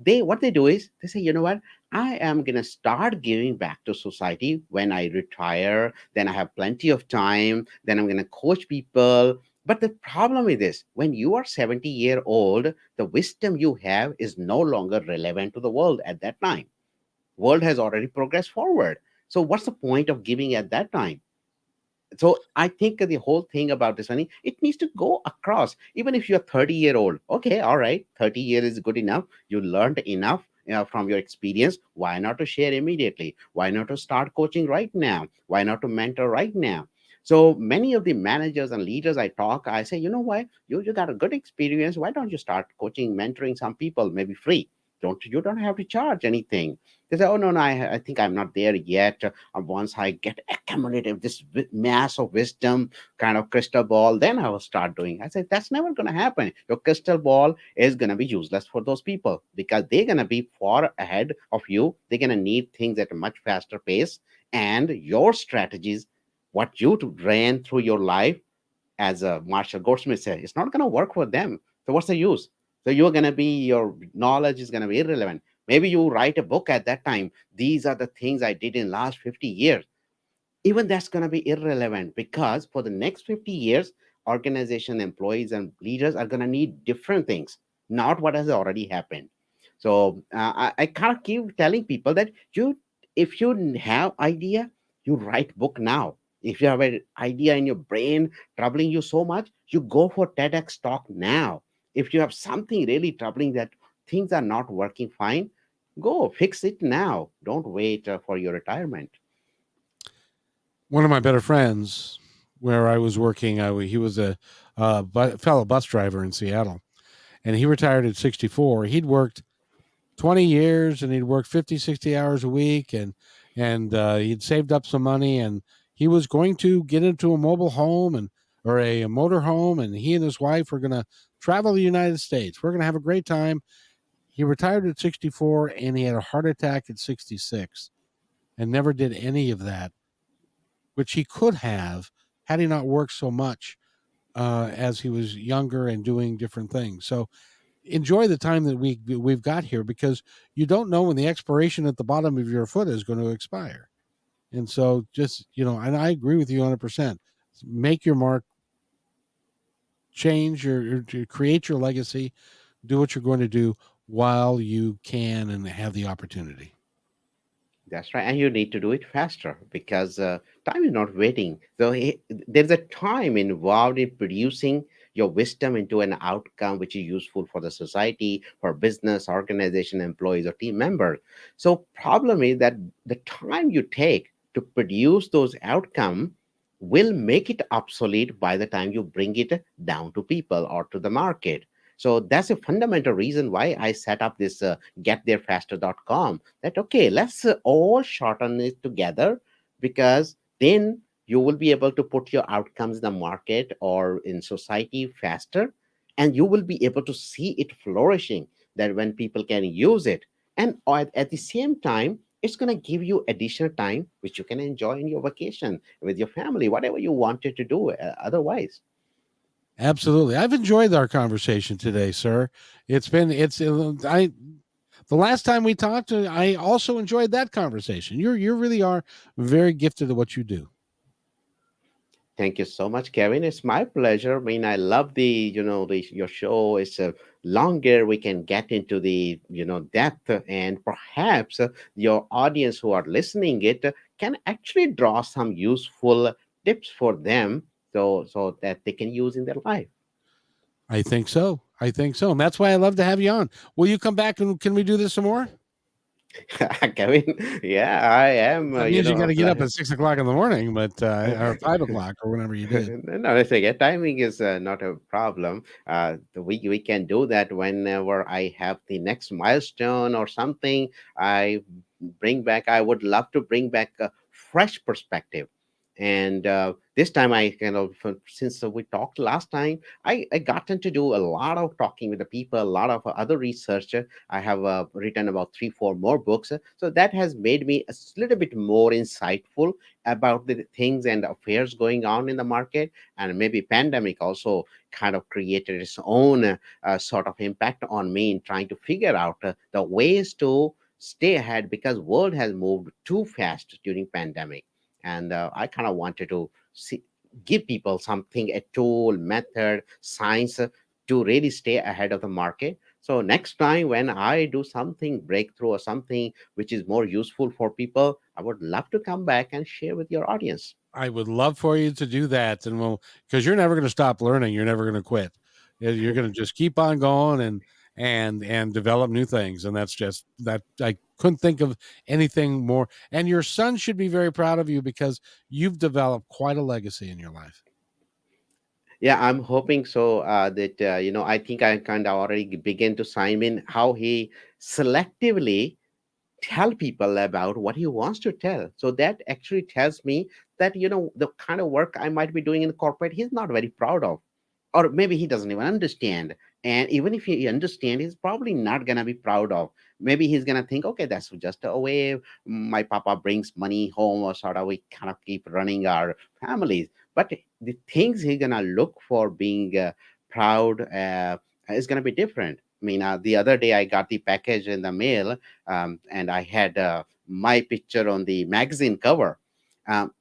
they what they do is they say, you know what, I am going to start giving back to society when I retire. Then I have plenty of time, then I'm going to coach people. But the problem with this, when you are 70-year old, the wisdom you have is no longer relevant to the world at that time. World has already progressed forward. So what's the point of giving at that time? So I think the whole thing about this money, it needs to go across. Even if you're 30-year old, okay, all right, 30 years is good enough. You learned enough from your experience. Why not to share immediately? Why not to start coaching right now? Why not to mentor right now? So many of the managers and leaders I talk, I say, you know what, you got a good experience. Why don't you start coaching, mentoring some people, maybe free? You don't have to charge anything. They say, oh no, no, I think I'm not there yet. Once I get accumulative this mass of wisdom, kind of crystal ball, then I will start doing. I said that's never going to happen. Your crystal ball is going to be useless for those people because they're going to be far ahead of you. They're going to need things at a much faster pace, and your strategies, what you ran through your life, as Marshall Goldsmith said, it's not going to work for them. So what's the use? So you're going to be, your knowledge is going to be irrelevant. Maybe you write a book at that time. These are the things I did in last 50 years. Even that's going to be irrelevant because for the next 50 years, organization, employees, and leaders are going to need different things, not what has already happened. So I kind of keep telling people that if you have idea, you write book now. If you have an idea in your brain troubling you so much, you go for TEDx talk now. If you have something really troubling that things are not working fine, go fix it now. Don't wait for your retirement. One of my better friends, where I was working, he was a fellow bus driver in Seattle, and he retired at 64. He'd worked 20 years, and he'd worked 50, 60 hours a week, and he'd saved up some money, and he was going to get into a mobile home and or a motor home, and he and his wife were going to travel the United States. We're going to have a great time. he retired at 64 and he had a heart attack at 66 and never did any of that, which he could have had he not worked so much as he was younger and doing different things. So enjoy the time that we've got here, because you don't know when the expiration at the bottom of your foot is going to expire. And so just, and I agree with you 100%. Make your mark, change your, create your legacy, do what you're going to do while you can and have the opportunity. That's right. And you need to do it faster because time is not waiting. So there's a time involved in producing your wisdom into an outcome which is useful for the society, for business, organization, employees, or team members. So problem is that the time you take to produce those outcome will make it obsolete by the time you bring it down to people or to the market. So that's a fundamental reason why I set up this gettherefaster.com. That okay, let's all shorten it together, because then you will be able to put your outcomes in the market or in society faster, and you will be able to see it flourishing, that when people can use it, and at the same time it's going to give you additional time which you can enjoy in your vacation with your family, whatever you wanted to do otherwise. Absolutely. I've enjoyed our conversation today, sir. I the last time we talked, I also enjoyed that conversation. You really are very gifted at what you do. Thank you so much, Kevin. It's my pleasure. I mean, I love your show. It's longer. We can get into the, depth, and perhaps your audience who are listening it can actually draw some useful tips for them, so that they can use in their life. I think so. I think so. And that's why I love to have you on. Will you come back and can we do this some more? Kevin, yeah, I am. That means you got to get up at 6 o'clock in the morning, but or 5 o'clock or whenever you did. No, it's okay. Timing is not a problem. We can do that whenever I have the next milestone or something. I would love to bring back a fresh perspective. And this time, since we talked last time, I gotten to do a lot of talking with the people, a lot of other research. I have written about 3, 4 more books. So that has made me a little bit more insightful about the things and affairs going on in the market. And maybe pandemic also kind of created its own sort of impact on me in trying to figure out the ways to stay ahead, because world has moved too fast during pandemic. And I kind of wanted to give people something, a tool, method, science, to really stay ahead of the market. So next time when I do something breakthrough or something which is more useful for people, I would love to come back and share with your audience. I would love for you to do that, and because you're never going to stop learning, you're never going to quit. You're going to just keep on going and develop new things, and that's just that. I couldn't think of anything more. And your son should be very proud of you because you've developed quite a legacy in your life. Yeah, I'm hoping so. That I think I kind of already begin to sign in how he selectively tell people about what he wants to tell. So that actually tells me that, the kind of work I might be doing in corporate, he's not very proud of, or maybe he doesn't even understand. And even if he understands, he's probably not gonna be proud of. Maybe he's gonna think, okay, that's just a way my papa brings money home, or sort of we kind of keep running our families. But the things he's gonna look for being proud is gonna be different. I mean, the other day I got the package in the mail, and I had my picture on the magazine cover. Um,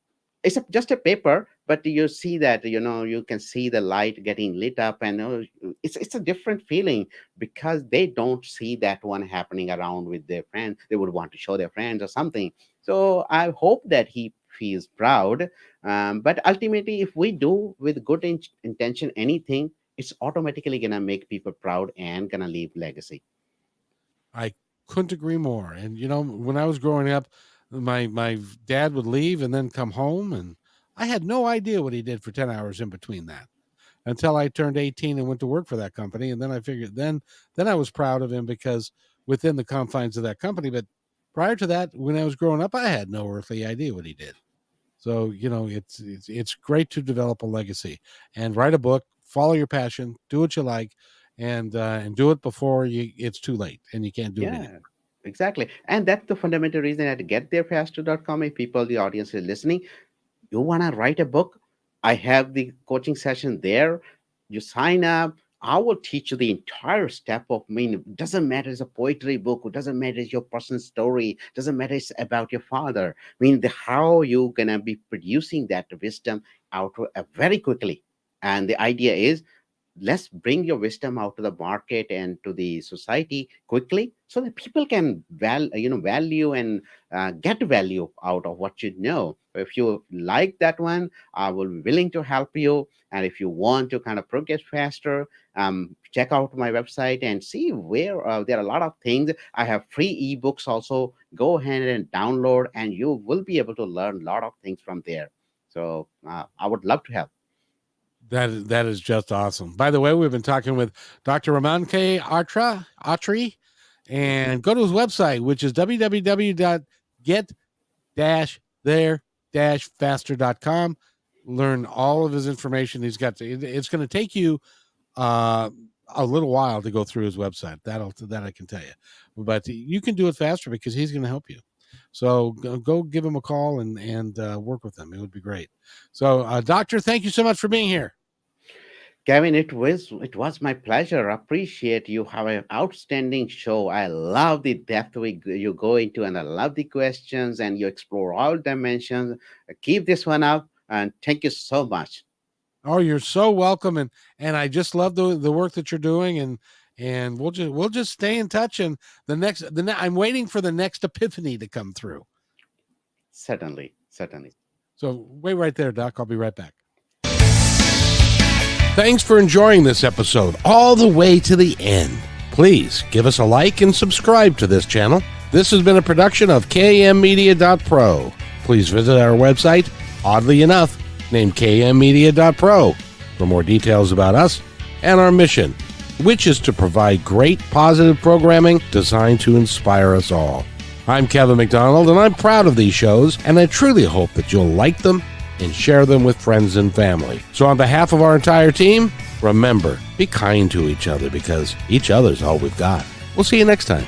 just a paper, but you see that, you can see the light getting lit up, and it's a different feeling, because they don't see that one happening around with their friends. They would want to show their friends or something. So I hope that he feels proud. But ultimately, if we do with good intention anything, it's automatically gonna make people proud and gonna leave legacy. I couldn't agree more. And when I was growing up, my dad would leave and then come home, and I had no idea what he did for 10 hours in between that until I turned 18 and went to work for that company. And then I figured then I was proud of him because within the confines of that company. But prior to that, when I was growing up, I had no earthly idea what he did. So it's great to develop a legacy and write a book, follow your passion, do what you like, and do it before it's too late and you can't do it anymore. Yeah, exactly. And that's the fundamental reason at gettherefaster.com. If people, the audience is listening, you want to write a book, I have the coaching session there. You sign up, I will teach you the entire step of, I mean, it doesn't matter it's a poetry book, it doesn't matter it's your personal story, doesn't matter it's about your father. I mean, how you gonna be producing that wisdom out very quickly. And the idea is, let's bring your wisdom out to the market and to the society quickly so that people can value and get value out of what you know. If you like that one, I will be willing to help you. And if you want to kind of progress faster, check out my website and see where there are a lot of things. I have free ebooks also. Go ahead and download, and you will be able to learn a lot of things from there. So I would love to help. That is just awesome. By the way, we've been talking with Dr. Raman K Attri, and go to his website, which is www.get-there-faster.com. Learn all of his information. He's got it's going to take you a little while to go through his website. That I can tell you, but you can do it faster because he's going to help you. So go give him a call and work with him. It would be great. So, Doctor, thank you so much for being here. Kevin, it was my pleasure. Appreciate you have an outstanding show. I love the depth you go into, and I love the questions, and you explore all dimensions. Keep this one up, and thank you so much. Oh, you're so welcome, and I just love the work that you're doing, and we'll just stay in touch. And I'm waiting for the next epiphany to come through. Certainly. So wait right there, Doc. I'll be right back. Thanks for enjoying this episode all the way to the end. Please give us a like and subscribe to this channel. This has been a production of kmmedia.pro. Please visit our website, oddly enough, named kmmedia.pro, for more details about us and our mission, which is to provide great positive programming designed to inspire us all. I'm Kevin McDonald, and I'm proud of these shows, and I truly hope that you'll like them and share them with friends and family. So on behalf of our entire team, remember, be kind to each other because each other's all we've got. We'll see you next time.